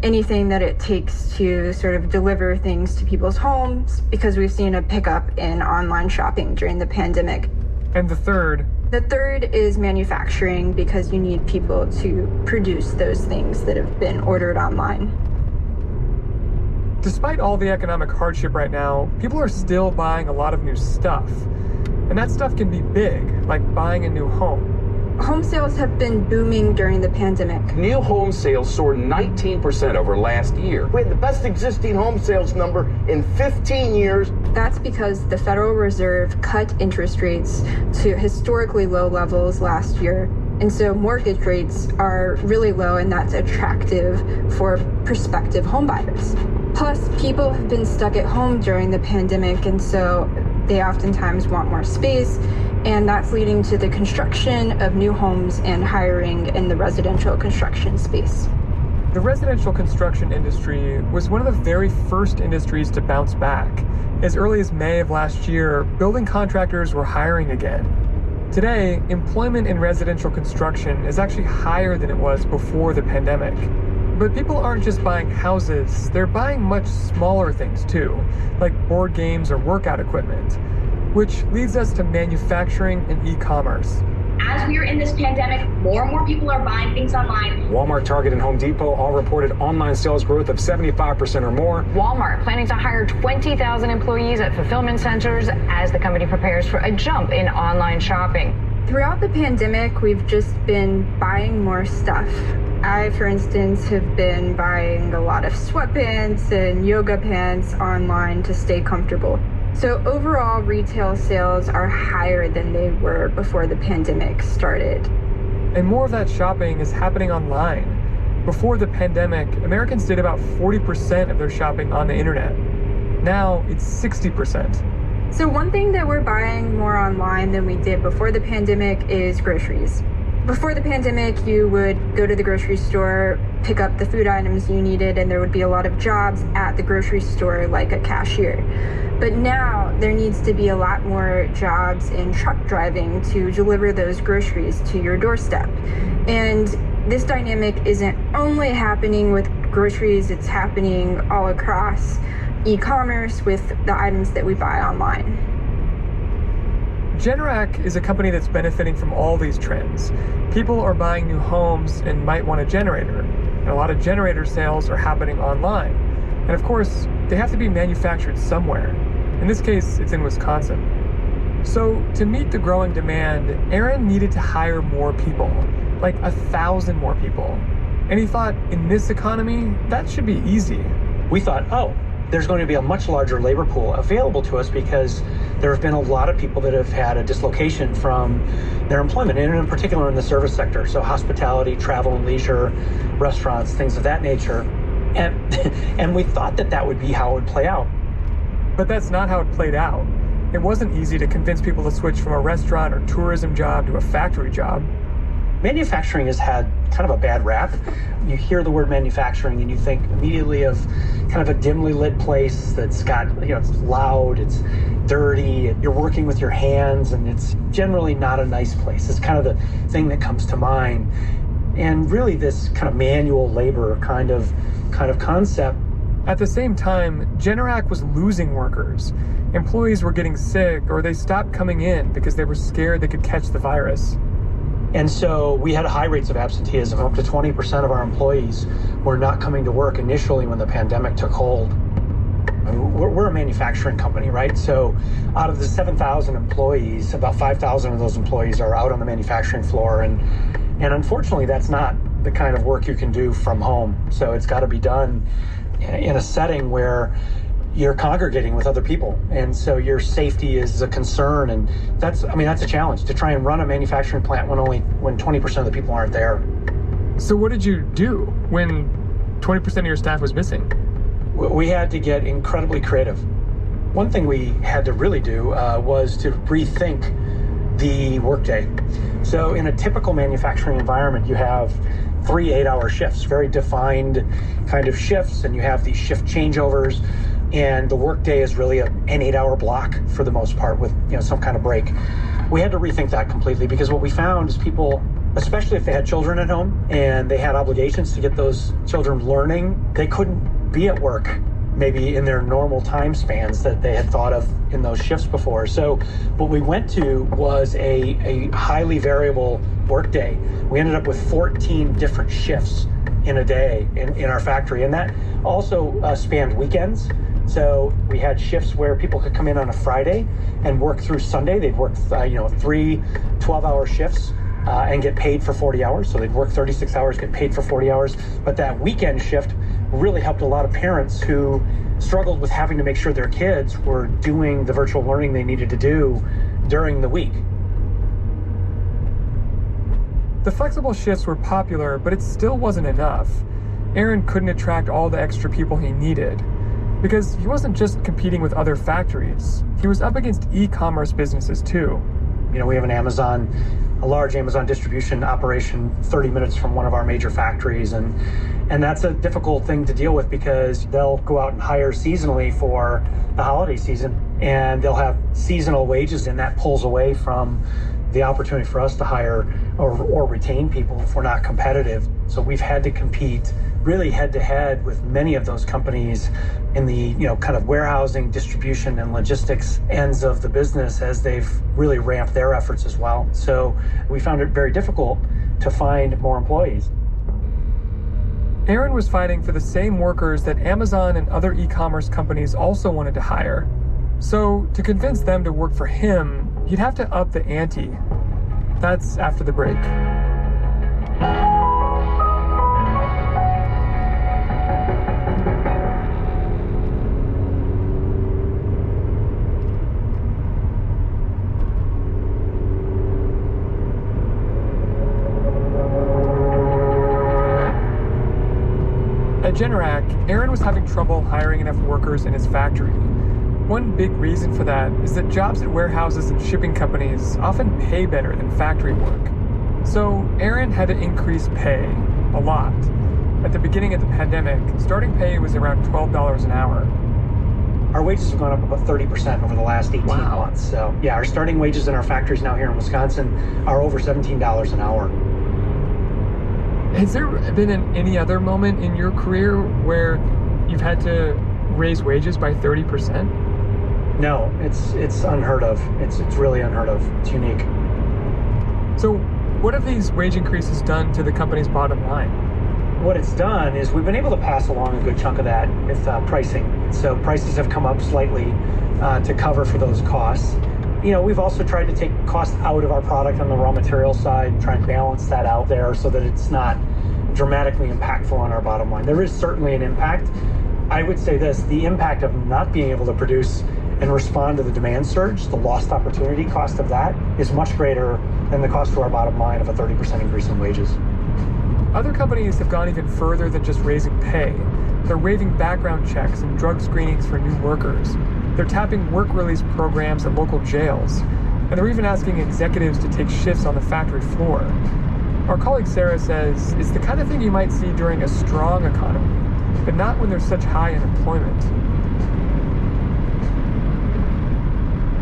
S13: anything that it takes to sort of deliver things to people's homes, because we've seen a pickup in online shopping during the pandemic.
S12: And the third?
S13: The third is manufacturing, because you need people to produce those things that have been ordered online.
S12: Despite all the economic hardship right now, people are still buying a lot of new stuff. And that stuff can be big, like buying a new home.
S13: Home sales have been booming during the pandemic.
S14: New home sales soared 19% over last year.
S15: We had the best existing home sales number in 15 years.
S13: That's because the Federal Reserve cut interest rates to historically low levels last year. And so mortgage rates are really low, and that's attractive for prospective home buyers. Plus, people have been stuck at home during the pandemic, and so they oftentimes want more space, and that's leading to the construction of new homes and hiring in the residential construction space.
S12: The residential construction industry was one of the very first industries to bounce back. As early as May of last year, building contractors were hiring again. Today, employment in residential construction is actually higher than it was before the pandemic. But people aren't just buying houses, they're buying much smaller things too, like board games or workout equipment, which leads us to manufacturing and e-commerce.
S9: As we are in this pandemic, more and more people are buying things online.
S31: Walmart, Target, and Home Depot all reported online sales growth of 75% or more.
S26: Walmart planning to hire 20,000 employees at fulfillment centers as the company prepares for a jump in online shopping.
S13: Throughout the pandemic, we've just been buying more stuff. I, for instance, have been buying a lot of sweatpants and yoga pants online to stay comfortable. So overall, retail sales are higher than they were before the pandemic started.
S12: And more of that shopping is happening online. Before the pandemic, Americans did about 40% of their shopping on the internet. Now it's 60%.
S13: So one thing that we're buying more online than we did before the pandemic is groceries. Before the pandemic, you would go to the grocery store, pick up the food items you needed, and there would be a lot of jobs at the grocery store, like a cashier. But now there needs to be a lot more jobs in truck driving to deliver those groceries to your doorstep. And this dynamic isn't only happening with groceries, it's happening all across e-commerce with the items that we buy online.
S12: Generac is a company that's benefiting from all these trends. People are buying new homes and might want a generator, and a lot of generator sales are happening online. And of course, they have to be manufactured somewhere. In this case, it's in Wisconsin. So to meet the growing demand, Aaron needed to hire more people, like 1,000 more people. And he thought, in this economy, that should be easy.
S11: We thought, oh, there's going to be a much larger labor pool available to us because there have been a lot of people that have had a dislocation from their employment, and in particular in the service sector. So hospitality, travel and leisure, restaurants, things of that nature. And we thought that that would be how it would play out.
S12: But that's not how it played out. It wasn't easy to convince people to switch from a restaurant or tourism job to a factory job.
S11: Manufacturing has had kind of a bad rap. You hear the word manufacturing and you think immediately of kind of a dimly lit place that's got, it's loud, it's dirty, you're working with your hands, and it's generally not a nice place. It's kind of the thing that comes to mind. And really this kind of manual labor kind of concept.
S12: At the same time, Generac was losing workers. Employees were getting sick, or they stopped coming in because they were scared they could catch the virus.
S11: And so we had high rates of absenteeism. Up to 20% of our employees were not coming to work initially when the pandemic took hold. We're a manufacturing company, right? So out of the 7,000 employees, about 5,000 of those employees are out on the manufacturing floor. And unfortunately, that's not the kind of work you can do from home. So it's got to be done in a setting where you're congregating with other people, and so your safety is a concern, and that's a challenge to try and run a manufacturing plant when 20% of the people aren't there.
S12: So what did you do when 20% of your staff was missing?
S11: We had to get incredibly creative. One thing we had to really do was to rethink the workday. So in a typical manufacturing environment, you have 3 8-hour shifts, very defined kind of shifts, and you have these shift changeovers. And the workday is really an 8-hour block for the most part with some kind of break. We had to rethink that completely, because what we found is people, especially if they had children at home and they had obligations to get those children learning, they couldn't be at work maybe in their normal time spans that they had thought of in those shifts before. So what we went to was a highly variable workday. We ended up with 14 different shifts in a day in our factory, and that also spanned weekends. So we had shifts where people could come in on a Friday and work through Sunday. They'd work 3 12-hour shifts and get paid for 40 hours. So they'd work 36 hours, get paid for 40 hours. But that weekend shift really helped a lot of parents who struggled with having to make sure their kids were doing the virtual learning they needed to do during the week.
S12: The flexible shifts were popular, but it still wasn't enough. Aaron couldn't attract all the extra people he needed, because he wasn't just competing with other factories. He was up against e-commerce businesses too.
S11: We have a large Amazon distribution operation 30 minutes from one of our major factories. And that's a difficult thing to deal with because they'll go out and hire seasonally for the holiday season, and they'll have seasonal wages, and that pulls away from the opportunity for us to hire or retain people if we're not competitive. So we've had to compete really head to head with many of those companies in the kind of warehousing, distribution, and logistics ends of the business as they've really ramped their efforts as well. So we found it very difficult to find more employees.
S12: Aaron was fighting for the same workers that Amazon and other e-commerce companies also wanted to hire. So to convince them to work for him, he'd have to up the ante. That's after the break. At Generac, Aaron was having trouble hiring enough workers in his factory. One big reason for that is that jobs at warehouses and shipping companies often pay better than factory work. So Aaron had to increase pay a lot. At the beginning of the pandemic, starting pay was around $12 an hour.
S11: Our wages have gone up about 30% over the last 18 months. So yeah, our starting wages in our factories now here in Wisconsin are over $17 an hour.
S12: Has there been any other moment in your career where you've had to raise wages by 30%?
S11: No, it's unheard of. It's really unheard of. It's unique.
S12: So what have these wage increases done to the company's bottom line?
S11: What it's done is we've been able to pass along a good chunk of that with pricing. So prices have come up slightly to cover for those costs. We've also tried to take costs out of our product on the raw material side and try and balance that out there so that it's not dramatically impactful on our bottom line. There is certainly an impact. I would say this, the impact of not being able to produce and respond to the demand surge, the lost opportunity cost of that is much greater than the cost to our bottom line of a 30% increase in wages.
S12: Other companies have gone even further than just raising pay. They're waiving background checks and drug screenings for new workers. They're tapping work release programs at local jails. And they're even asking executives to take shifts on the factory floor. Our colleague Sarah says it's the kind of thing you might see during a strong economy, but not when there's such high unemployment.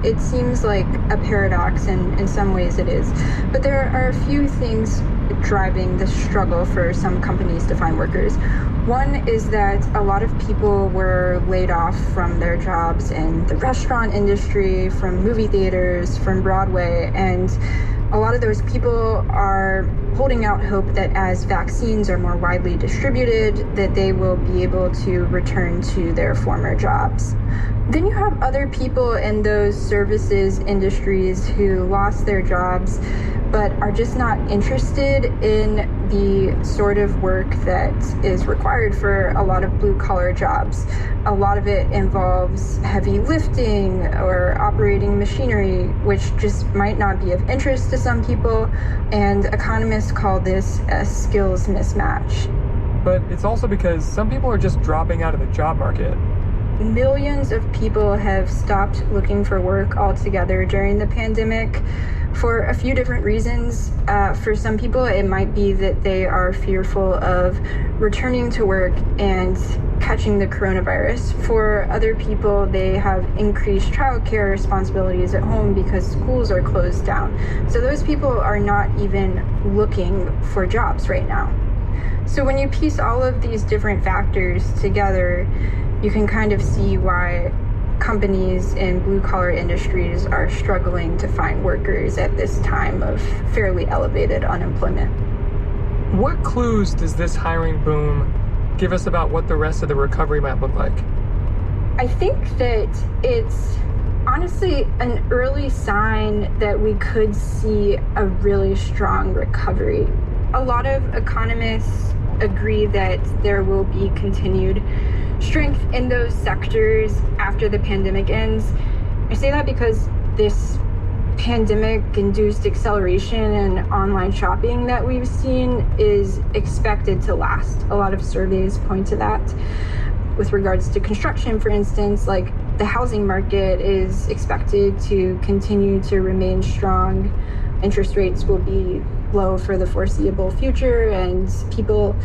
S13: It seems like a paradox, and in some ways it is. But there are a few things driving the struggle for some companies to find workers. One is that a lot of people were laid off from their jobs in the restaurant industry, from movie theaters, from Broadway, and a lot of those people are holding out hope that as vaccines are more widely distributed, that they will be able to return to their former jobs. Then you have other people in those services industries who lost their jobs but are just not interested in the sort of work that is required for a lot of blue-collar jobs. A lot of it involves heavy lifting or operating machinery, which just might not be of interest to some people, and economists call this a skills mismatch.
S12: But it's also because some people are just dropping out of the job market.
S13: Millions of people have stopped looking for work altogether during the pandemic for a few different reasons. For some people, it might be that they are fearful of returning to work and catching the coronavirus. For other people, they have increased childcare responsibilities at home because schools are closed down. So those people are not even looking for jobs right now. So when you piece all of these different factors together, you can kind of see why companies in blue-collar industries are struggling to find workers at this time of fairly elevated unemployment.
S12: What clues does this hiring boom give us about what the rest of the recovery might look like?
S13: I think that it's honestly an early sign that we could see a really strong recovery. A lot of economists agree that there will be continued strength in those sectors after the pandemic ends. I say that because this pandemic-induced acceleration in online shopping that we've seen is expected to last. A lot of surveys point to that. With regards to construction, for instance, like The housing market is expected to continue to remain strong. Interest rates will be low for the foreseeable future, and people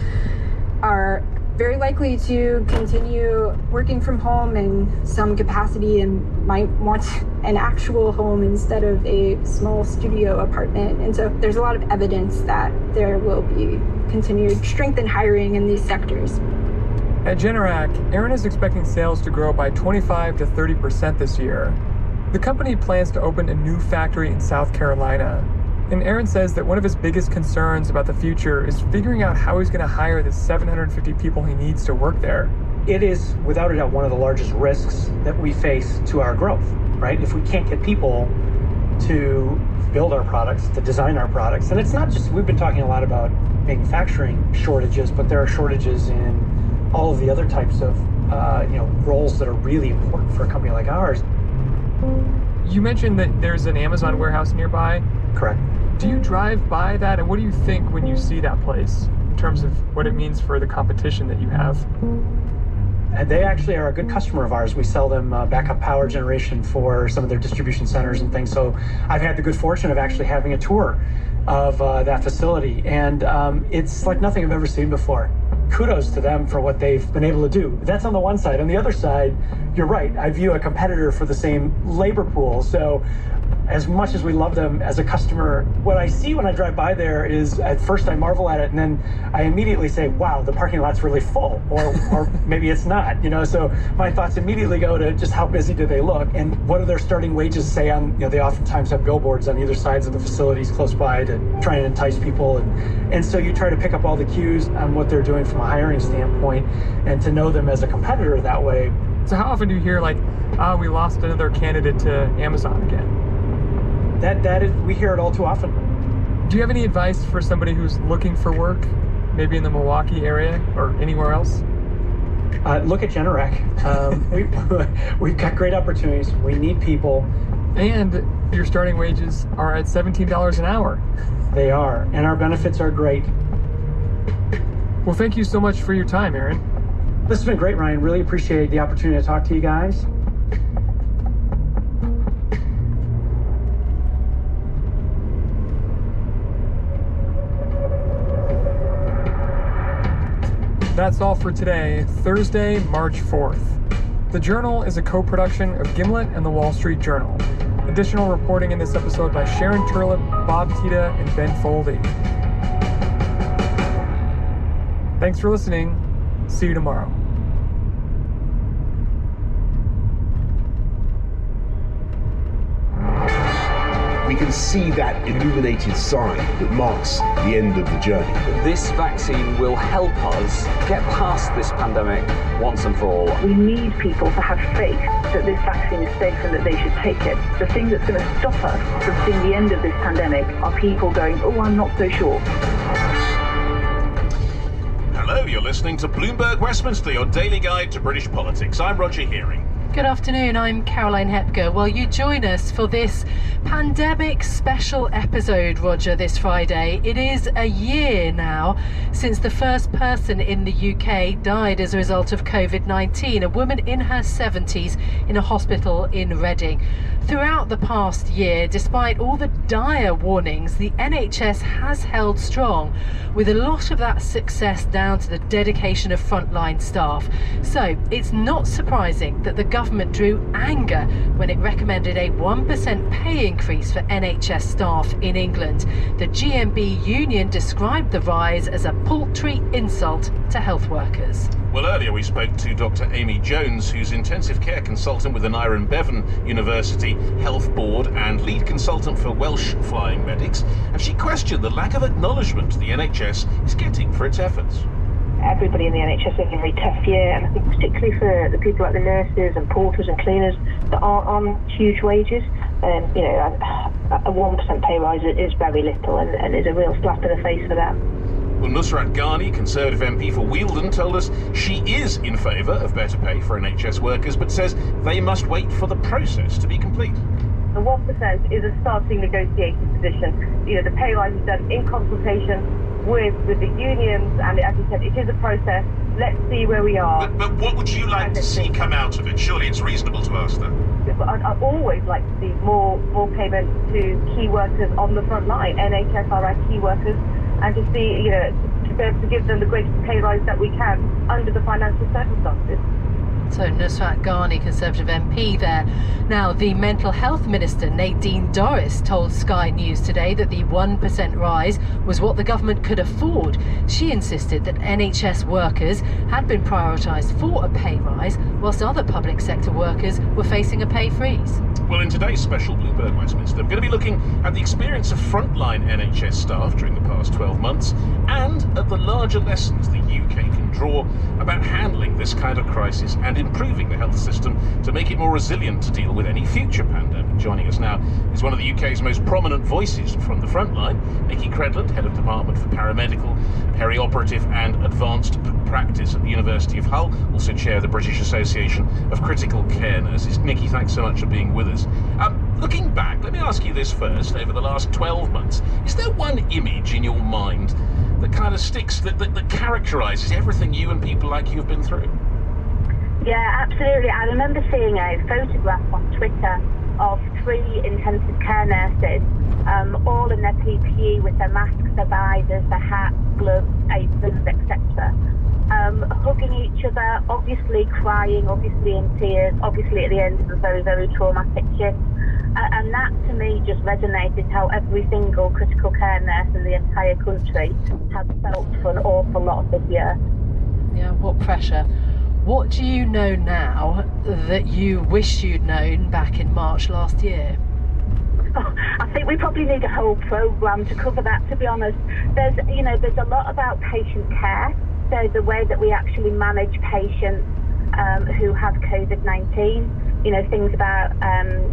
S13: are very likely to continue working from home in some capacity and might want an actual home instead of a small studio apartment. And so there's a lot of evidence that there will be continued strength in hiring in these sectors.
S12: At Generac, Aaron is expecting sales to grow by 25 to 30% this year. The company plans to open a new factory in South Carolina. And Aaron says that one of his biggest concerns about the future is figuring out how he's going to hire the 750 people he needs to work there.
S11: It is, without a doubt, one of the largest risks that we face to our growth, right? If we can't get people to build our products, to design our products, and it's not just, we've been talking a lot about manufacturing shortages, but there are shortages in all of the other types of roles that are really important for a company like ours.
S12: You mentioned that there's an Amazon warehouse nearby.
S11: Correct.
S12: Do you drive by that, and what do you think when you see that place in terms of what it means for the competition that you have?
S11: And they actually are a good customer of ours. We sell them backup power generation for some of their distribution centers and things. So I've had the good fortune of actually having a tour of that facility, and it's like nothing I've ever seen before. Kudos to them for what they've been able to do. That's on the one side. On the other side, you're right. I view a competitor for the same labor pool. So as much as we love them as a customer, what I see when I drive by there is, at first I marvel at it, and then I immediately say, wow, the parking lot's really full, or maybe it's not, so my thoughts immediately go to just how busy do they look, and what do their starting wages say on, they oftentimes have billboards on either sides of the facilities close by to try and entice people, and so you try to pick up all the cues on what they're doing from a hiring standpoint, and to know them as a competitor that way.
S12: So how often do you hear we lost another candidate to Amazon again?
S11: That is, we hear it all too often.
S12: Do you have any advice for somebody who's looking for work, maybe in the Milwaukee area or anywhere else?
S11: Look at Generac. We've got great opportunities. We need people.
S12: And your starting wages are at $17 an hour.
S11: They are, and our benefits are great.
S12: Well, thank you so much for your time, Aaron.
S11: This has been great, Ryan. Really appreciate the opportunity to talk to you guys.
S12: That's all for today, Thursday, March 4th. The Journal is a co-production of Gimlet and the Wall Street Journal. Additional reporting in this episode by Sharon Turlip, Bob Tita, and Ben Foldy. Thanks for listening. See you tomorrow.
S15: We can see that illuminated sign that marks the end of the journey.
S14: This vaccine will help us get past this pandemic once and for all.
S16: We need people to have faith that this vaccine is safe and that they should take it. The thing that's going to stop us from seeing the end of this pandemic are people going, oh, I'm not so sure.
S17: Hello, you're listening to Bloomberg Westminster, your daily guide to British politics. I'm Roger Hearing.
S18: Good afternoon, I'm Caroline Hepker. Well, you join us for this pandemic special episode, Roger, this Friday. It is a year now since the first person in the UK died as a result of COVID-19, a woman in her 70s in a hospital in Reading. Throughout the past year, despite all the dire warnings, the NHS has held strong, with a lot of that success down to the dedication of frontline staff. So it's not surprising that the government drew anger when it recommended a 1% pay increase for NHS staff in England. The GMB union described the rise as a paltry insult to health workers.
S17: Well, earlier we spoke to Dr. Amy Jones, who's intensive care consultant with the Nyren Bevan University Health Board and lead consultant for Welsh flying medics, and she questioned the lack of acknowledgement the NHS is getting for its efforts.
S16: Everybody in the NHS is having a very tough year, and I think particularly for the people like the nurses and porters and cleaners that aren't on huge wages, a 1% pay rise is very little and is a real slap in the face for them.
S17: Well, Nusrat Ghani, Conservative MP for Wealdon, told us she is in favour of better pay for NHS workers, but says they must wait for the process to be complete.
S16: The 1% is a starting negotiating position. The pay rise is done in consultation with the unions, and as you said, it is a process. Let's see where we are.
S17: But what would you like to see come out of it? Surely it's reasonable to ask that.
S16: I'd always like to see more payment to key workers on the front line, NHS are our key workers, and to see, to be able to give them the greatest pay rise that we can under the financial circumstances.
S18: So Nusrat Ghani, Conservative MP there. Now, the Mental Health Minister, Nadine Dorries, told Sky News today that the 1% rise was what the government could afford. She insisted that NHS workers had been prioritised for a pay rise, whilst other public sector workers were facing a pay freeze.
S17: Well, in today's special Bloomberg Westminster, I'm going to be looking at the experience of frontline NHS staff during the past 12 months and at the larger lessons the UK can draw about handling this kind of crisis and improving the health system to make it more resilient to deal with any future pandemic. Joining us now is one of the UK's most prominent voices from the front line, Nikki Credland, Head of Department for Paramedical, Perioperative and Advanced Practice at the University of Hull, also chair of the British Association of Critical Care Nurses. Nikki, thanks so much for being with us. Looking back, let me ask you this first. Over the last 12 months, is there one image in your mind that kind of sticks, that characterises everything you and people like you have been through?
S16: Yeah, absolutely. I remember seeing a photograph on Twitter of 3 intensive care nurses, all in their PPE with their masks, their visors, their hats, gloves, aprons, etc. Hugging each other, obviously crying, obviously in tears, obviously at the end of a very, very traumatic shift. And that to me just resonated how every single critical care nurse in the entire country has felt for an awful lot this year.
S18: Yeah, what pressure. What do you know now that you wish you'd known back in March last year?
S16: Oh, I think we probably need a whole programme to cover that, to be honest. There's a lot about patient care, so the way that we actually manage patients who have COVID-19, things about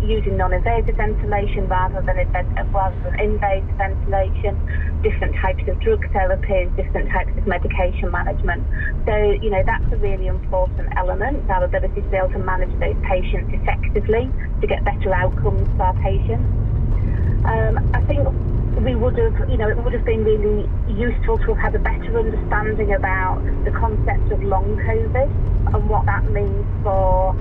S16: using non-invasive ventilation rather than invasive ventilation, different types of drug therapies, different types of medication management. So, that's a really important element, our ability to be able to manage those patients effectively to get better outcomes for our patients. I think we would have, it would have been really useful to have had a better understanding about the concept of long COVID and what that means for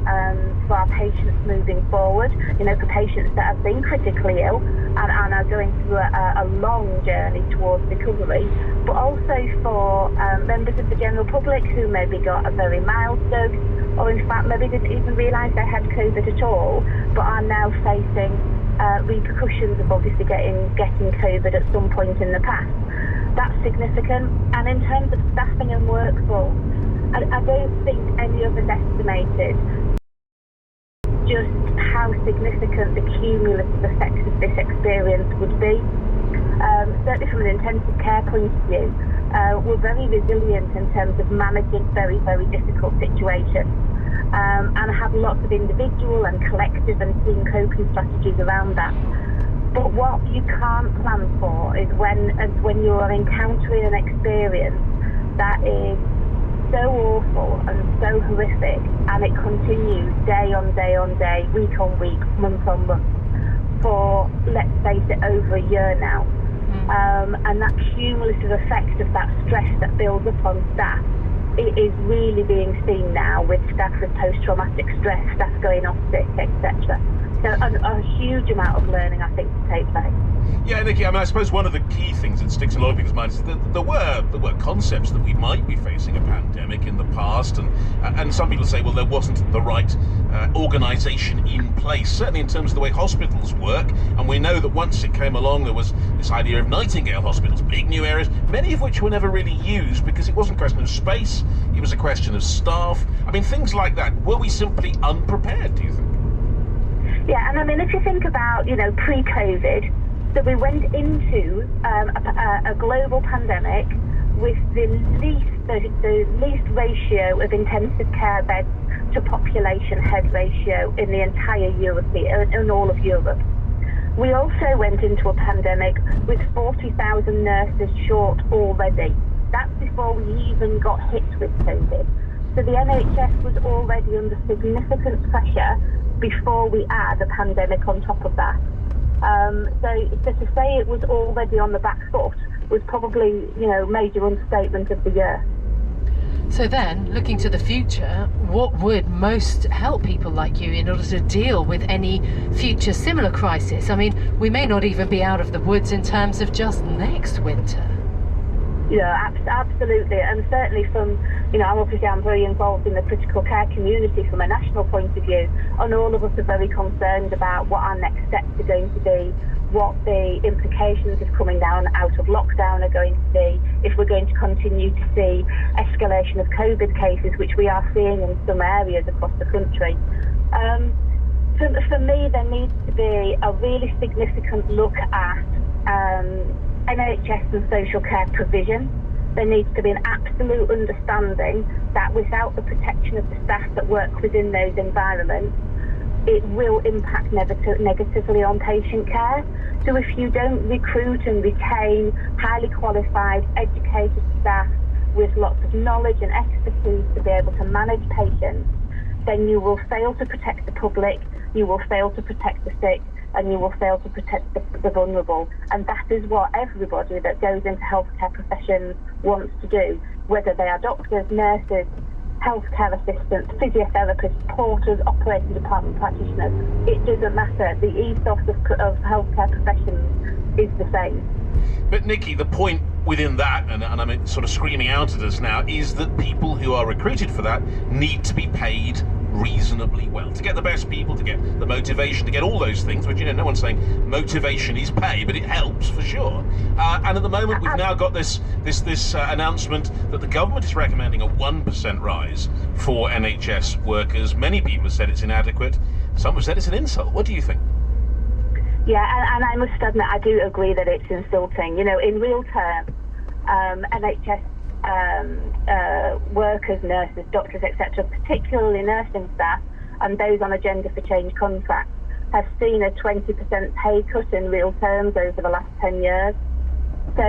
S16: our patients moving forward. For patients that have been critically ill and are going through a long journey towards recovery, but also for members of the general public who maybe got a very mild dose, or in fact maybe didn't even realise they had COVID at all, but are now facing repercussions of obviously getting COVID at some point in the past. That's significant. And in terms of staffing and workforce, I don't think any of us estimated just how significant the cumulative effects of this experience would be. Certainly from an intensive care point of view, we're very resilient in terms of managing very, very difficult situations. And have lots of individual and collective and team coping strategies around that. But what you can't plan for is when you're encountering an experience that is so awful and so horrific, and it continues day on day on day, week on week, month on month, for, let's face it, over a year now. And that cumulative effect of that stress that builds up on staff, it is really being seen now with staff with post-traumatic stress, staff going off sick, etc. So a huge amount of learning, I think, to take place.
S17: Yeah, Nikki, I suppose one of the key things that sticks in a lot of people's minds is that there were concepts that we might be facing a pandemic in the past, and some people say, well, there wasn't the right organisation in place, certainly in terms of the way hospitals work, and we know that once it came along, there was this idea of Nightingale hospitals, big new areas, many of which were never really used because it wasn't a question of space, it was a question of staff. Things like that. Were we simply unprepared, do you think?
S16: Yeah, and if you think about, pre-COVID, so we went into a global pandemic with the least ratio of intensive care beds to population head ratio in the entire in all of Europe. We also went into a pandemic with 40,000 nurses short already. That's before we even got hit with COVID. So the NHS was already under significant pressure before we add a pandemic on top of that. So to say it was already on the back foot was probably, major understatement of the year.
S18: So then, looking to the future, what would most help people like you in order to deal with any future similar crisis? I mean, we may not even be out of the woods in terms of just next winter.
S16: Yeah, absolutely, and certainly from, I'm very involved in the critical care community from a national point of view, and all of us are very concerned about what our next steps are going to be, what the implications of coming down out of lockdown are going to be, if we're going to continue to see escalation of COVID cases, which we are seeing in some areas across the country. For me, there needs to be a really significant look at NHS and social care provision. There needs to be an absolute understanding that without the protection of the staff that work within those environments, it will impact negatively on patient care. So if you don't recruit and retain highly qualified, educated staff with lots of knowledge and expertise to be able to manage patients, then you will fail to protect the public, you will fail to protect the sick, and you will fail to protect the vulnerable. And that is what everybody that goes into healthcare professions wants to do, whether they are doctors, nurses, healthcare assistants, physiotherapists, porters, operating department practitioners. It doesn't matter. The ethos of healthcare professions is the same.
S17: But Nikki, the point within that, and I'm sort of screaming out at us now, is that people who are recruited for that need to be paid reasonably well to get the best people, to get the motivation, to get all those things, which, no one's saying motivation is pay, but it helps for sure. And at the moment, we've now got this announcement that the government is recommending a 1% rise for NHS workers. Many people have said it's inadequate. Some have said it's an insult. What do you think?
S16: Yeah, and I must admit, I do agree that it's insulting. In real terms, NHS workers, nurses, doctors, etc., particularly nursing staff and those on a Gender for Change contract, have seen a 20% pay cut in real terms over the last 10 years. So,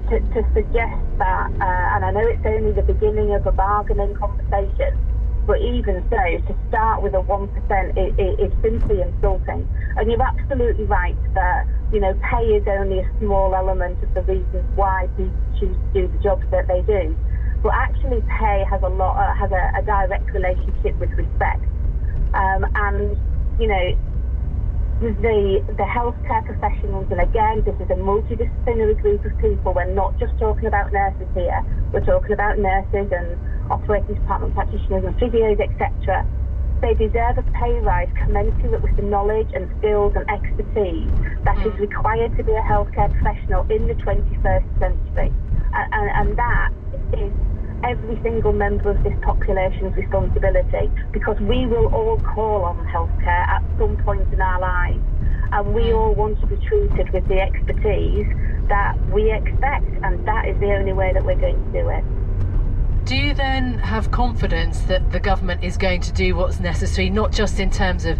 S16: to suggest that, and I know it's only the beginning of a bargaining conversation, but even so, to start with a 1% is simply insulting. And you're absolutely right that, pay is only a small element of the reasons why people choose to do the jobs that they do. But actually pay has a direct relationship with respect. The healthcare professionals, and again, this is a multidisciplinary group of people. We're not just talking about nurses here. We're talking about nurses and operating department practitioners and physios, etc. They deserve a pay rise commensurate with the knowledge and skills and expertise that is required to be a healthcare professional in the 21st century. And that is every single member of this population's responsibility, because we will all call on healthcare at some point in our lives, and we all want to be treated with the expertise that we expect, and that is the only way that we're going to do it.
S18: Do you then have confidence that the government is going to do what's necessary, not just in terms of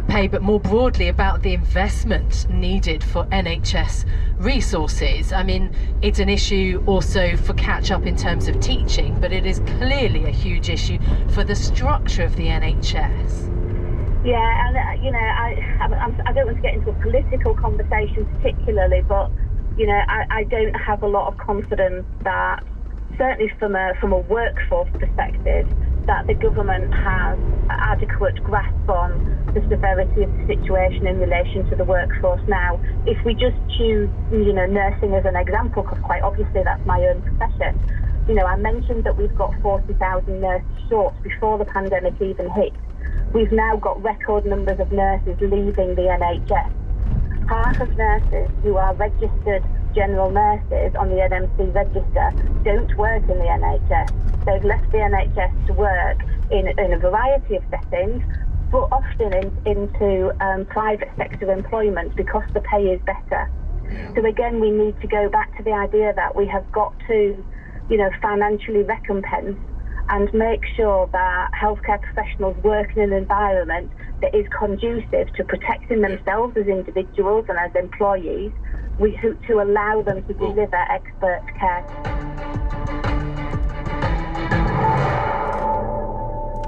S18: pay, but more broadly about the investment needed for NHS resources? I mean, it's an issue also for catch-up in terms of teaching, but it is clearly a huge issue for the structure of the NHS.
S16: Yeah, and I don't want to get into a political conversation particularly, but I don't have a lot of confidence that, certainly from a workforce perspective, that the government has adequate grasp on the severity of the situation in relation to the workforce now. If we just choose, nursing as an example, because quite obviously that's my own profession, I mentioned that we've got 40,000 nurses short before the pandemic even hit. We've now got record numbers of nurses leaving the NHS. Half of nurses who are registered general nurses on the NMC register don't work in the NHS. They've left the NHS to work in a variety of settings, but often into private sector employment because the pay is better. So again, we need to go back to the idea that we have got to, financially recompense and make sure that healthcare professionals work in an environment that is conducive to protecting themselves as individuals and as employees, to allow them to deliver expert care.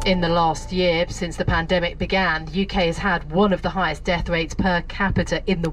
S18: In the last year, since the pandemic began, the UK has had one of the highest death rates per capita in the